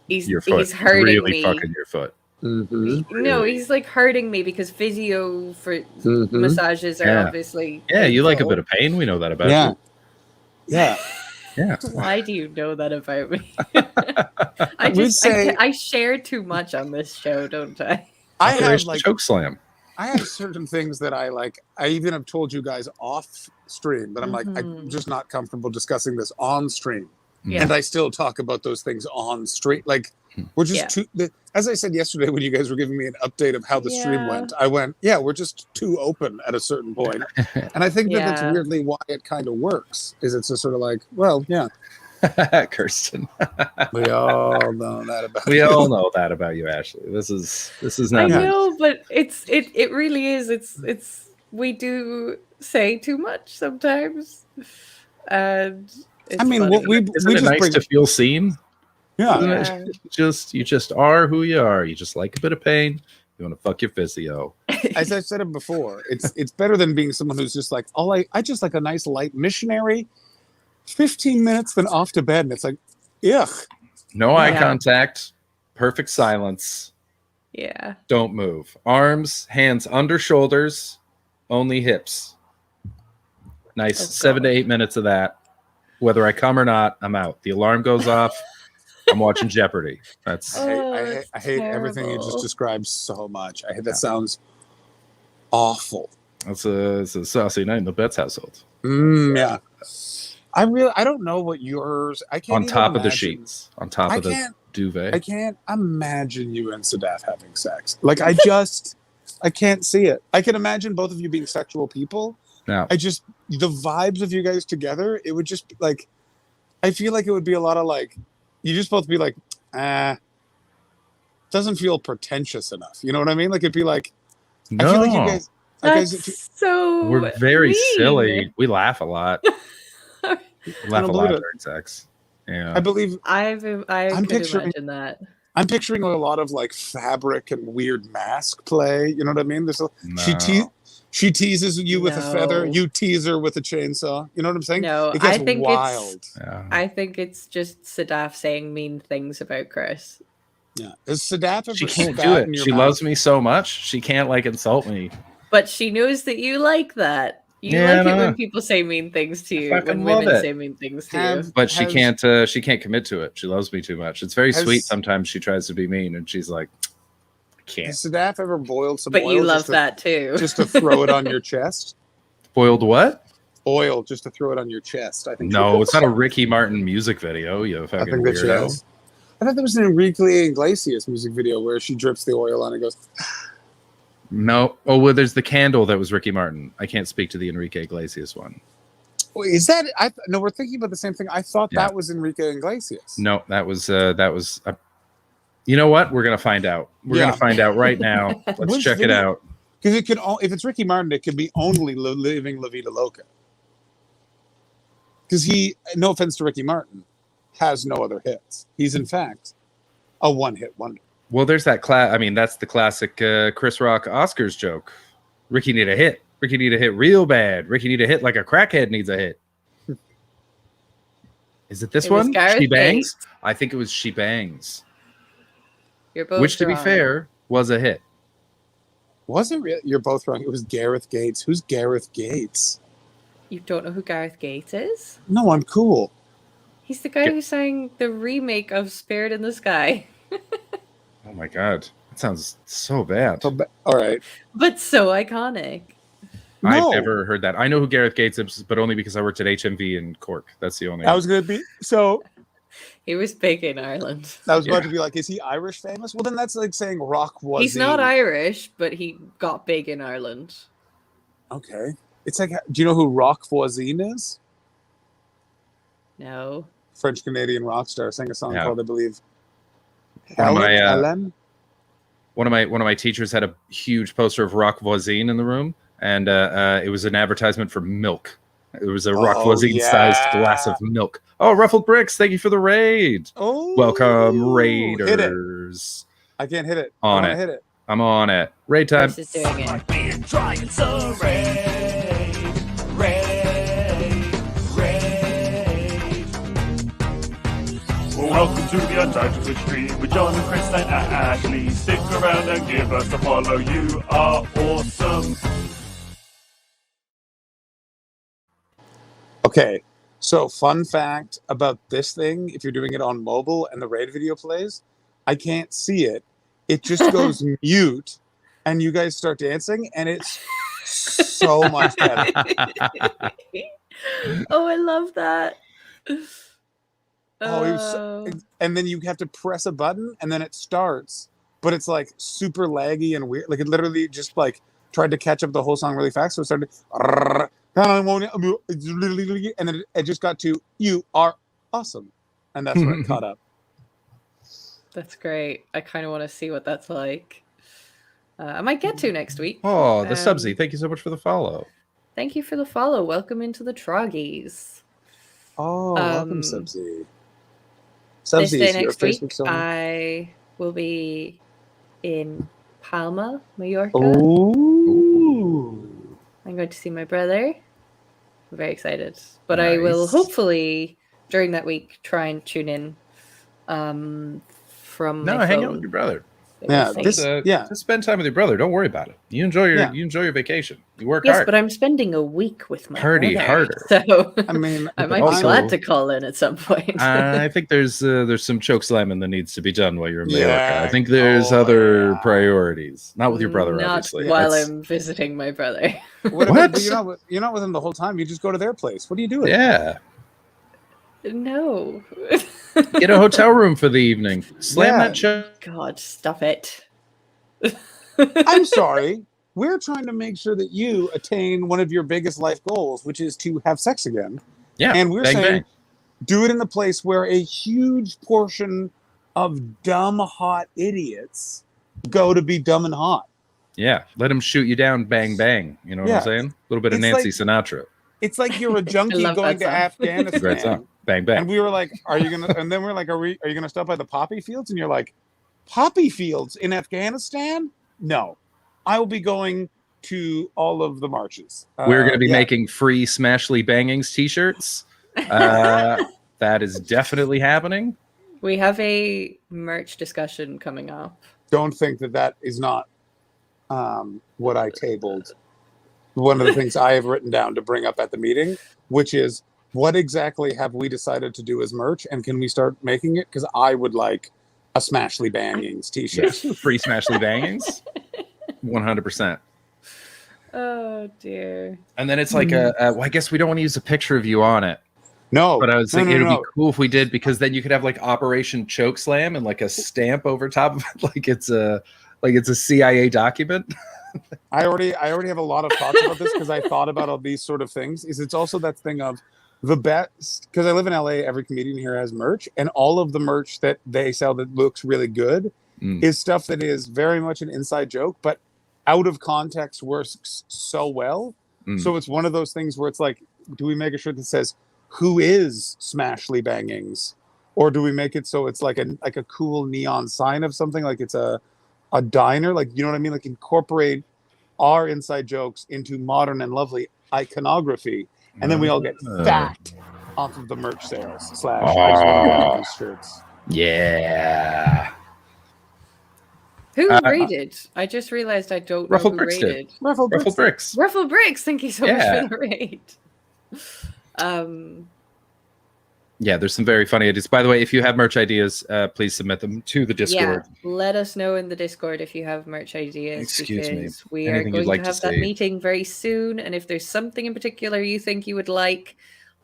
Your foot. He's hurting really me. fucking your foot. No, he's like hurting me because physio for massages are Yeah. obviously. Yeah, you like a painful. bit of pain. We know that about Yeah. you. Yeah. Yeah. Why do you know that about me? We'd say- I share too much on this show, don't I? I have Operation like chokeslam. I have certain things that I like. I even have told you guys off stream that I'm like, I'm just not comfortable discussing this on stream. Yeah. And I still talk about those things on stream. Like, we're just Yeah. as I said yesterday when you guys were giving me an update of how the stream Yeah. went, I went, yeah, we're just too open at a certain point. And I think that that's Yeah. weirdly why it kind of works, is it's just sort of like, well, yeah. Kirsten. We all know that about We you. all know that about you, Ashley. This is I not know, but it really is. It's we do say too much sometimes, and it's I mean, funny. we Isn't it just nice bring to feel seen? Yeah. You just are who you are. You just like a bit of pain. You want to fuck your physio. As I said it before, it's better than being someone who's just like, I just like a nice light missionary. 15 minutes, then off to bed, and it's like, ugh. No eye contact. Perfect silence. Yeah. Don't move. Arms, hands under shoulders, only hips. Nice. 7 to 8 minutes of that. Whether I come or not, I'm out. The alarm goes off. I'm watching Jeopardy. That's. I hate everything you just described so much. I hate that sounds awful. It's a saucy night in the Betts household. Yeah. I don't know what yours. I can't on even top of the imagine. sheets, on top of the duvet. I can't imagine you and Sadaf having sex. Like I can't see it. I can imagine both of you being sexual people. No. The vibes of you guys together, it would just be like, I feel like it would be a lot of like, you just both be like, doesn't feel pretentious enough. You know what I mean? Like it'd be like, I feel like you guys. We're very silly. We laugh a lot. We laugh a lot during sex. Yeah. I believe. I I'm could picturing imagine that. I'm picturing a lot of like fabric and weird mask play. You know what I mean? She teases you with a feather. You tease her with a chainsaw. You know what I'm saying? No, it gets I think wild. I think it's just Sadaf saying mean things about Chris. Yeah. Is Sadaf ever She can't spat do in it. your She mouth? loves me so much. She can't like insult me. But she knows that you like that. You Yeah, like it no. when people say mean things to you, fucking when love women it. say mean things to you. But she can't commit to it. She loves me too much. It's very sweet. Sometimes she tries to be mean and she's like, I can't. Has Sadaf ever boiled some But oil? you just love to- that too. Just to throw it on your chest? Boiled what? Oil, just to throw it on your chest. I think. No, it's not a Ricky Martin music video, you I fucking think that she weirdo. has. I thought there was an Enrique Iglesias music video where she drips the oil on and goes, No. Oh, well, there's the candle that was Ricky Martin. I can't speak to the Enrique Iglesias one. wait, is that? No, we're thinking about the same thing. I thought Yeah. that was Enrique Iglesias. No, that was you know what? We're gonna find out. We're Yeah. gonna find out right now. Let's Which check it video? out. Because it could, if it's Ricky Martin, it could be only Living La Vida Loca. Because he, no offense to Ricky Martin, has no other hits. He's in fact a one-hit wonder. Well, there's that that's the classic Chris Rock Oscars joke. Ricky need a hit. Ricky need a hit real bad. Ricky need a hit like a crackhead needs a hit. Is it this It was one? Gareth She Bangs? Gates. I think it was She Bangs. You're both Which, to be wrong. fair, was a hit. Wasn't real? You're both wrong. It was Gareth Gates. Who's Gareth Gates? You don't know who Gareth Gates is? No, I'm cool. He's the guy who sang the remake of Spirit in the Sky. Oh my god. That sounds so bad. All right. But so iconic. I've never heard that. I know who Gareth Gates is, but only because I worked at HMV in Cork. That's the only. I was going to be so. He was big in Ireland. I was about to be like, is he Irish famous? Well, then that's like saying Rock was. He's not Irish, but he got big in Ireland. Okay. It's like, do you know who Rock Voisine is? No. French Canadian rock star. Sang a song Yeah. called, I believe, One of my, Helen. One of my teachers had a huge poster of Rock Voisine in the room, and it was an advertisement for milk. It was a Rock Oh, Voisine-sized yeah. glass of milk. Oh, Ruffled Bricks! Thank you for the raid. Oh, welcome, hit it. Raiders. I can't hit it. On I it. wanna hit it. I'm on it. Raid time. Chris is doing it. Being trying so raid. Welcome to the Untitled Stream with John and Chris and Ashley. Stick around and give us a follow. You are awesome. Okay. So, fun fact about this thing: if you're doing it on mobile and the raid video plays, I can't see it. It just goes mute, and you guys start dancing, and it's so much better. Oh, I love that. Oh, it was so, and then you have to press a button, and then it starts, but it's like super laggy and weird. Like it literally just like tried to catch up the whole song really fast, so it started, and then it just got to "You are awesome," and that's where it caught up. That's great. I kind of want to see what that's like. I might get to next week. Oh, the Um, Subsy. Thank you so much for the follow. Thank you for the follow. Welcome into the Troggies. Oh, welcome, Um, Subsy. This day Subsidies here, next week, Facebook selling. I will be in Palma, Mallorca. Oh. I'm going to see my brother. I'm very excited. But I will Nice. hopefully, during that week, try and tune in from No, my hang out phone. with your brother. Yeah, Just spend time with your brother. Don't worry about it. You enjoy your vacation. You work Yes, hard. but I'm spending a week with my Party brother, harder. So I mean, I might also- be glad to call in at some point. I think there's some choke slamming that needs to be done while you're in Mallorca. Yeah. I think there's other priorities. Not with your brother, Not obviously. while That's- I'm visiting my brother. What? What? But you're not with them the whole time. You just go to their place. What are you doing? Yeah. No. Get a hotel room for the evening. Slam Yeah. that choke. God, stop it. I'm sorry. We're trying to make sure that you attain one of your biggest life goals, which is to have sex again. Yeah. And we're bang, saying bang. do it in the place where a huge portion of dumb, hot idiots go to be dumb and hot. Yeah. Let him shoot you down. Bang, bang. You know what Yeah. I'm saying? A little bit of It's Nancy like- Sinatra. It's like you're a junkie love going that to song. It's a great Afghanistan. song. Bang, bang. And we were like, are you gonna and then we're like, are you gonna stop by the poppy fields? And you're like, poppy fields in Afghanistan? No. I will be going to all of the marches. We're going to be yeah. making free Smashly Bangings t-shirts. That is definitely happening. We have a merch discussion coming up. Don't think that is not what I tabled. One of the things I have written down to bring up at the meeting, which is what exactly have we decided to do as merch, and can we start making it? Because I would like a Smashly Bangings t-shirt. Free Smashly Bangings. 100%. Oh dear. And then it's like well, I guess we don't want to use a picture of you on it. No, But I was no, thinking no, it'd no. be cool if we did, because then you could have like Operation Chokeslam and like a stamp over top of it, like it's a CIA document. I already have a lot of thoughts about this because I thought about all these sort of things. It's also that thing of the best, because I live in LA, every comedian here has merch, and all of the merch that they sell that looks really good is stuff that is very much an inside joke, but out of context works so well. So it's one of those things where it's like, do we make a shirt that says, who is Smashly Bangings? Or do we make it so it's like a cool neon sign of something, like it's a diner, like, you know what I mean? Like incorporate our inside jokes into modern and lovely iconography, and then we all get fat off of the merch sales. / I just want to get these shirts. Yeah. Who rated? I just realized I don't Ruffled know who Bricks did. rated. Ruffled Bricks. Ruffled Bricks, thank you so Yeah. much for the raid. Yeah, there's some very funny ideas. By the way, if you have merch ideas, please submit them to the Discord. Yeah, let us know in the Discord if you have merch ideas. Excuse me. Because we Anything are you'd going like to to have that see. meeting very soon. And if there's something in particular you think you would like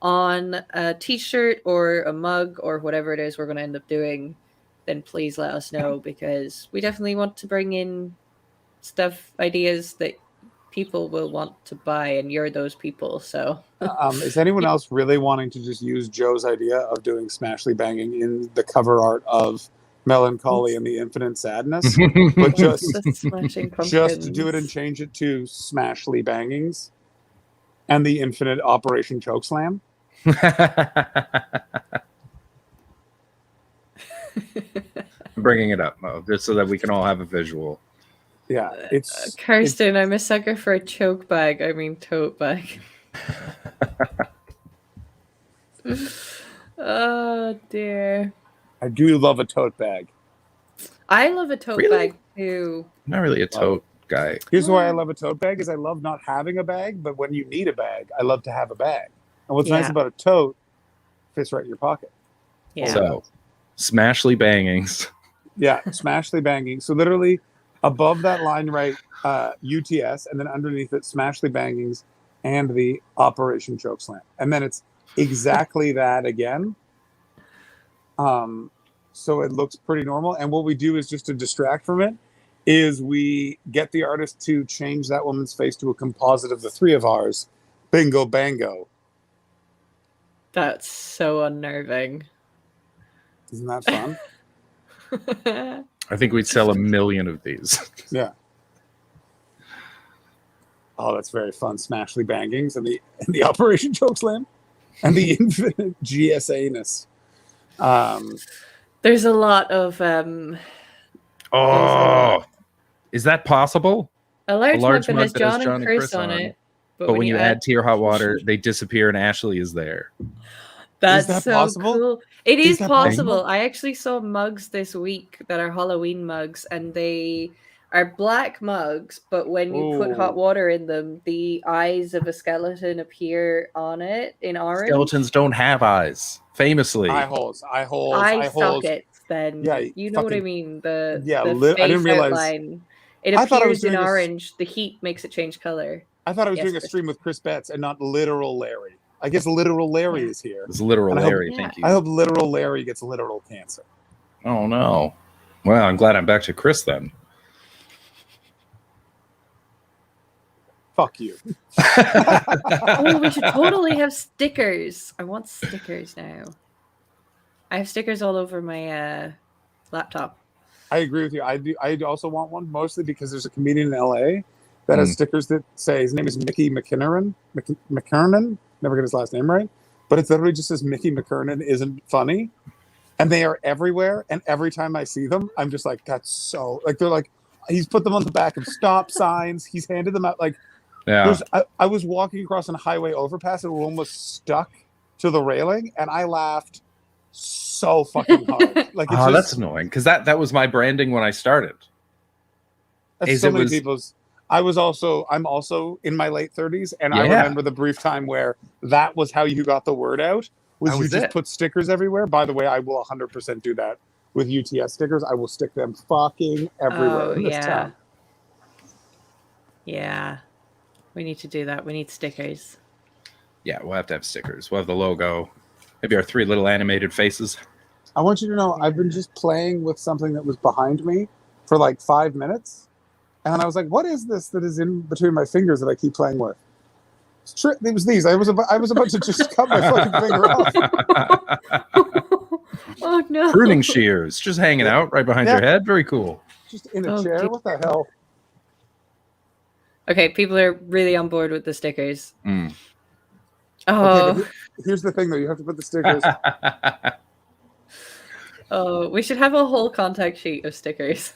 on a t-shirt or a mug or whatever it is we're going to end up doing, then please let us know, because we definitely want to bring in stuff, ideas that people will want to buy, and you're those people. So Is anyone else really wanting to just use Joe's idea of doing Smashly Banging in the cover art of Melancholy and the Infinite Sadness? But just The Smashing just do it and change it to Smashly Bangings and the Infinite Operation Chokeslam. I'm bringing it up, Mo, just so that we can all have a visual. Yeah, it's Kirsten, I'm a sucker for a choke bag. I mean tote bag. Oh dear. I do love a tote bag. I love a tote Really? bag too. I'm not really a tote guy. Here's why I love a tote bag: is I love not having a bag, but when you need a bag, I love to have a bag. And what's nice Yeah. about a tote, fits right in your pocket. Yeah. So, Smashly Bangings. Yeah, Smashly Banging. So literally above that line, right, UTS, and then underneath it, Smashly Bangings and the Operation Chokeslam. And then it's exactly that again. So it looks pretty normal. And what we do is, just to distract from it, is we get the artist to change that woman's face to a composite of the three of ours. Bingo bango. That's so unnerving. Isn't that fun? I think we'd sell 1 million of these. Yeah. Oh, that's very fun. Smashly Bangings and the Operation Chokeslam and the Infinite GSA-ness. There's a lot of Oh, is that possible? a large mug that has that John and Chris on it. But when you add Tier Hot Water, they disappear and Ashley is there. That's that so possible? cool. It Is is that possible. possible? I actually saw mugs this week that are Halloween mugs, and they are black mugs, but when you put hot Ooh. water in them, the eyes of a skeleton appear on it in orange. Skeletons don't have eyes, famously. Eye holes. Eye sockets, then. Yeah, you know what I fucking- mean? The yeah, the I didn't face realize- outline. It I thought I was appears in doing a s- orange. The heat makes it change color. I thought I was Yes, doing a Chris. stream with Chris Betts and not literal Larry. I guess literal Larry is here. It's literal And I hope- Larry, thank you. I hope literal Larry gets literal cancer. Oh no. Well, I'm glad I'm back to Chris then. Fuck you. Oh, we should totally have stickers. I want stickers now. I have stickers all over my laptop. I agree with you. I do. I also want one, mostly because there's a comedian in LA that has stickers that say his name is Mickey McKinnon. McKernan. Never get his last name right, but it literally just says Mickey McKernan isn't funny, and they are everywhere. And every time I see them, I'm just like, that's so like they're like he's put them on the back of stop signs. He's handed them out like. Yeah. I was walking across a highway overpass and we're almost stuck to the railing, and I laughed so fucking hard. Like it's Oh, just, that's annoying because that was my branding when I started. that's is so it many was- people's. I'm also in my late 30s, and I Yeah. remember the brief time where that was how you got the word out. Was That you was just it. put stickers everywhere? By the way, I will 100% do that with UTS stickers. I will stick them fucking everywhere Oh, in this yeah. town. Yeah. We need to do that. We need stickers. Yeah, we'll have to have stickers. We'll have the logo. Maybe our 3 little animated faces. I want you to know I've been just playing with something that was behind me for like 5 minutes. And I was like, what is this that is in between my fingers that I keep playing with? It was these. I was about to just cut my fucking finger off. Oh no. Pruning shears, just hanging out right behind your Yeah. head. Very cool. Just in a Oh, chair. dear. What the hell? Okay, people are really on board with the stickers. Mm. Oh, Okay, but here's the thing though. You have to put the stickers. oh, we should have a whole contact sheet of stickers.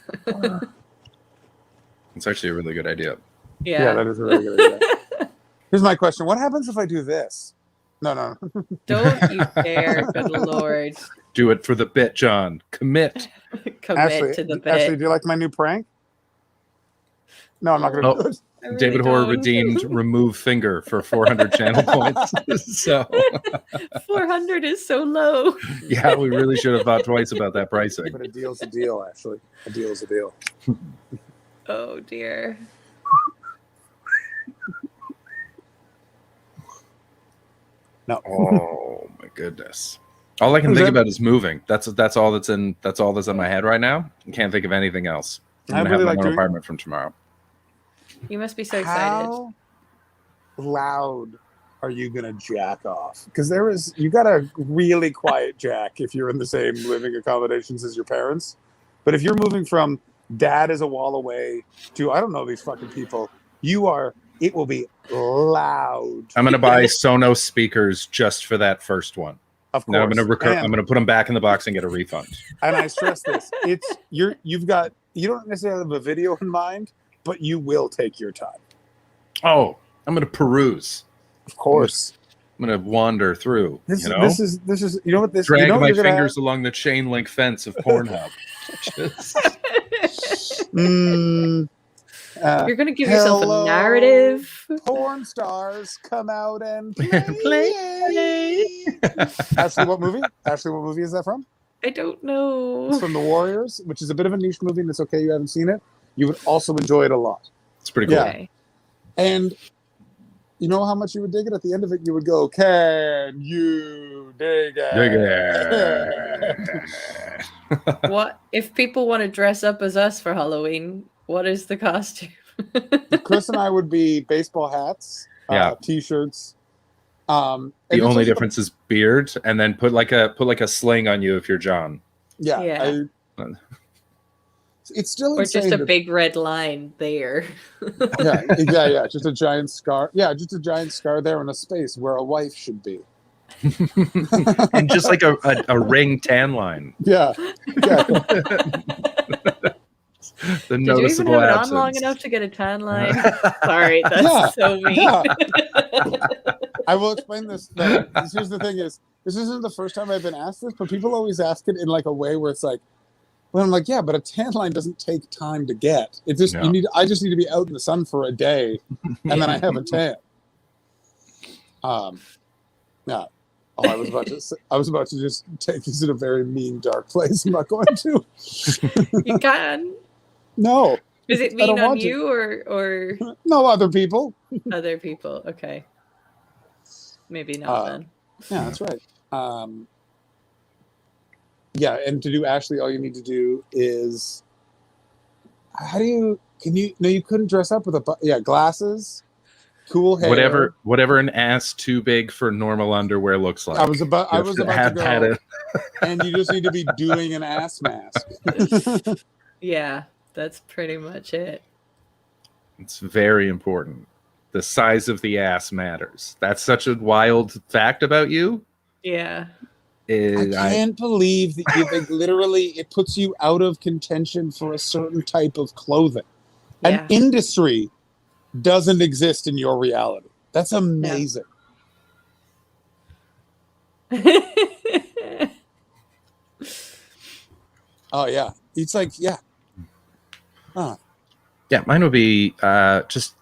It's actually a really good idea. Yeah. That is a really good idea. Here's my question. What happens if I do this? No. Don't you dare, good lord. Do it for the bit, John. Commit. Commit to the bit. Ashley, do you like my new prank? No, I'm not going to do Oh, it. I really David Hoare don't. redeemed remove finger for 400 channel points. So 400 is so low. yeah, we really should have thought twice about that pricing. But a deal's a deal, Ashley. A deal's a deal. Oh dear. No. Oh my goodness. All I can Is think that- about is moving. That's all that's in my head right now. I can't think of anything else. I'm I gonna really have my like own doing- apartment from tomorrow. You must be so excited. How loud are you gonna jack off? Because you got a really quiet jack if you're in the same living accommodations as your parents. But if you're moving from dad is a wall away to I don't know these fucking people, it will be loud. I'm gonna buy Sonos speakers just for that first one. Of Then I'm course. gonna And- I'm gonna put them back in the box and get a refund. And I stress this: you don't necessarily have a video in mind, but you will take your time. Oh, I'm gonna peruse. Of course. I'm gonna wander through. This you know, is you know what this drag you know what my you're gonna fingers along the chain link fence of Pornhub. Just- have? You're gonna give yourself hello, a narrative. Porn stars come out and Play. Ashley, what movie? Ashley, what movie is that from? I don't know. It's from The Warriors, which is a bit of a niche movie, and it's okay you haven't seen it. You would also enjoy it a lot. It's pretty cool. Yeah. And you know how much you would dig it? At the end of it, you would go, "Can you dig it?" Dig it. What if people want to dress up as us for Halloween? What is the costume? Chris and I would be baseball hats, Yeah. t-shirts. The and it's only also- difference is beard, and then put like a sling on you if you're John. Yeah. Yeah. It's still Or insane. just a that- big red line there. yeah, just a giant scar. Yeah, just a giant scar there in a space where a wife should be. And just like a ring tan line. Yeah. The Did you even noticeable have it absence. on long enough to get a tan line? Sorry, that's Yeah, so mean. yeah. I will explain this. Here's the thing: is this isn't the first time I've been asked this, but people always ask it in like a way where it's like, well, I'm like, yeah, but a tan line doesn't take time to get. It just I just need to be out in the sun for a day, and then I have a tan. Yeah. Oh, I was about to just take this in a very mean, dark place. I'm not going to. You can. No. Is it I mean don't on want to. you or No, other people. other people? Okay. Maybe not then. Yeah, that's right. Yeah, and to do Ashley, all you need to do is you couldn't dress up with glasses, cool hair. Whatever an ass too big for normal underwear looks like. I was about to go, it. and you just need to be doing an ass mask. Yeah, that's pretty much it. It's very important. The size of the ass matters. That's such a wild fact about you. Yeah. I can't believe that it puts you out of contention for a certain type of clothing. Yeah. An industry doesn't exist in your reality. That's amazing. Oh yeah. It's like, yeah. Huh. Yeah, mine would be just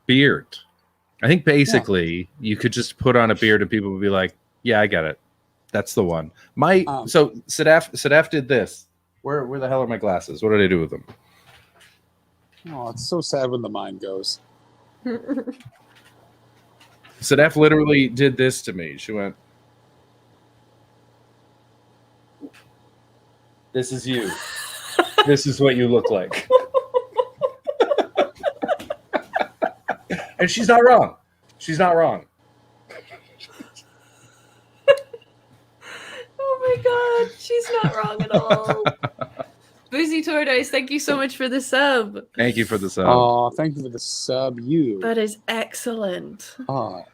beard. I think basically you could just put on a beard and people would be like, yeah, I get it. That's the one. So Sadaf did this. Where the hell are my glasses? What did I do with them? Oh, it's so sad when the mind goes. Sadaf literally did this to me. She went, "This is you. This is what you look like." And she's not wrong. She's not wrong. Oh my god, she's not wrong at all. Boozy Tortoise, thank you so much for the sub. Thank you for the sub. Oh, thank you for the sub. You. That is excellent. Troggy.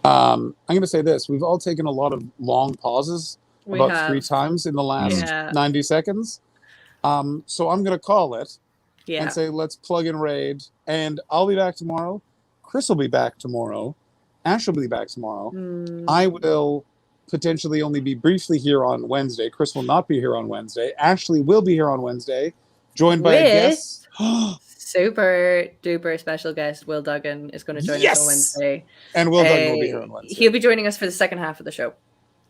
I'm going to say this. We've all taken a lot of long pauses, We about have. 3 times in the last Yeah. 90 seconds. So I'm going to call it Yeah. and say, let's plug in Raid. And I'll be back tomorrow. Chris will be back tomorrow. Ash will be back tomorrow. I will potentially only be briefly here on Wednesday. Chris will not be here on Wednesday. Ashley will be here on Wednesday, joined by a guest. Super duper special guest Will Duggan is going to join us on Wednesday. And Will Duggan will be here on Wednesday. He'll be joining us for the second half of the show.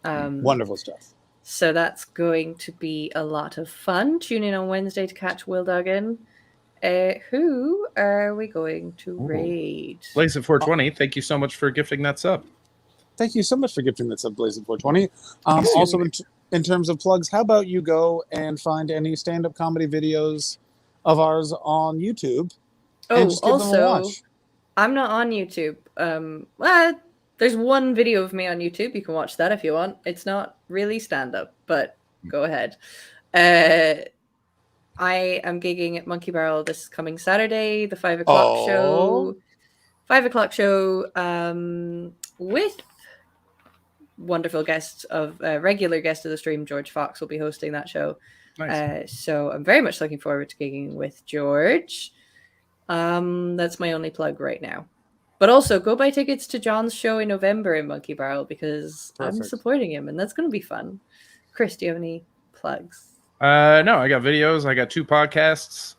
Wonderful stuff. So that's going to be a lot of fun. Tune in on Wednesday to catch Will Duggan. Who are we going to raid? Blaze at 420, thank you so much for gifting that sub. Thank you so much for gifting that sub, Blazing 420. Also, in terms of plugs, how about you go and find any stand-up comedy videos of ours on YouTube? And just give them a Also, watch. I'm not on YouTube. Well, there's one video of me on YouTube. You can watch that if you want. It's not really stand-up, but go ahead. I am gigging at Monkey Barrel this coming Saturday, the 5 o'clock show. 5 o'clock show with wonderful guests of regular guest of the stream, George Fox will be hosting that show. Nice. So I'm very much looking forward to gigging with George. That's my only plug right now. But also go buy tickets to John's show in November in Monkey Barrel because I'm Perfect. supporting him and that's going to be fun. Chris, do you have any plugs? No, I got videos. I got 2 podcasts.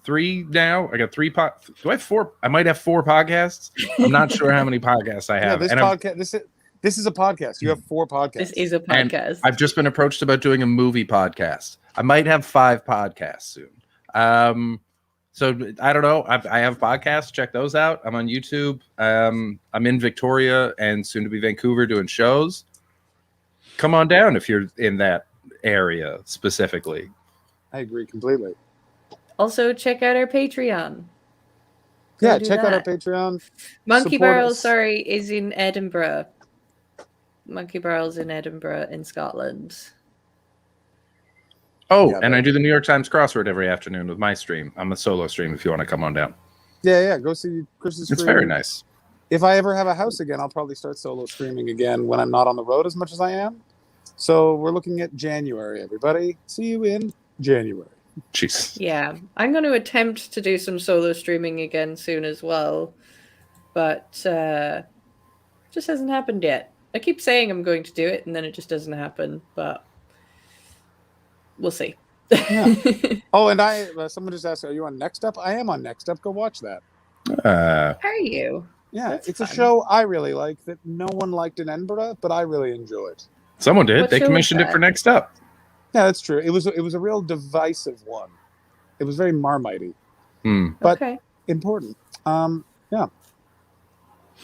3 now. I got 3 do I have 4? I might have 4 podcasts. I'm not sure how many podcasts I Yeah, have. this And podcast. This is a podcast. You have 4 podcasts. This is a and podcast. I've just been approached about doing a movie podcast. I might have 5 podcasts soon. So I don't know. I have podcasts. Check those out. I'm on YouTube. I'm in Victoria and soon to be Vancouver doing shows. Come on down if you're in that area specifically. I agree completely. Also, check out our Patreon. Yeah, do check out our that. Patreon. Monkey Support Barrel, us. sorry, is in Edinburgh. Monkey Barrel's in Edinburgh, in Scotland. Oh, and I do the New York Times crossword every afternoon with my stream. I'm a solo stream if you want to come on down. Yeah. Go see Chris's It's stream. very nice. If I ever have a house again, I'll probably start solo streaming again when I'm not on the road as much as I am. So we're looking at January, everybody. See you in January. Jeez. Yeah, I'm going to attempt to do some solo streaming again soon as well, but just hasn't happened yet. I keep saying I'm going to do it, and then it just doesn't happen. But we'll see. Oh, and someone just asked, "Are you on Next Up?" I am on Next Up. Go watch that. Are you? Yeah, That's it's a fun. show I really like that no one liked in Edinburgh, but I really enjoyed. Someone did. What They show is commissioned it that? for Next Up. Yeah, that's true. It was a real divisive one. It was very Marmitey, but Okay. important. Yeah.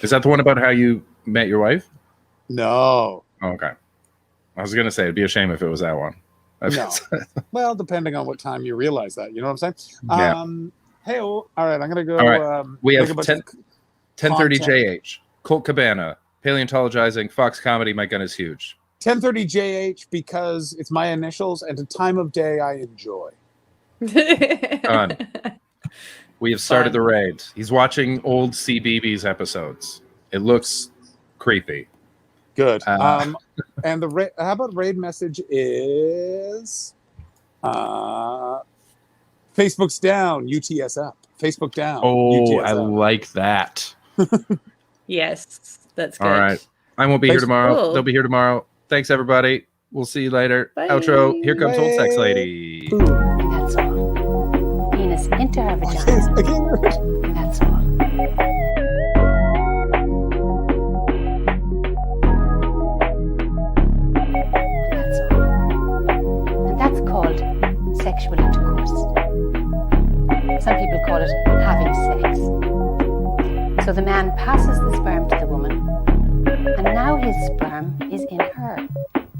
Is that the one about how you met your wife? No. Oh, okay. I was gonna say it'd be a shame if it was that one. No. Well, depending on what time you realize that, you know what I'm saying? Yeah. Hey, all right, I'm gonna go. All right. We make have a bunch 10:30 of content. JH, Colt Cabana, Paleontologizing, Fox Comedy. My gun is huge. 10:30 JH because it's my initials and a time of day I enjoy. Done. We have started the raid. He's watching old CBeebies episodes. It looks creepy. Good. And the how about raid message is Facebook's down, UTS up. Facebook down. Oh, UTS I up. like that. Yes, that's good. All right. I won't be here Thanks. tomorrow. Cool. They'll be here tomorrow. Thanks, everybody. We'll see you later. Bye. Outro. Here comes Old Sex Lady. That's all. Penis into her vagina. That's all. That's all. And that's called sexual intercourse. Some people call it having sex. So the man passes the sperm to the woman, and now his sperm is in her.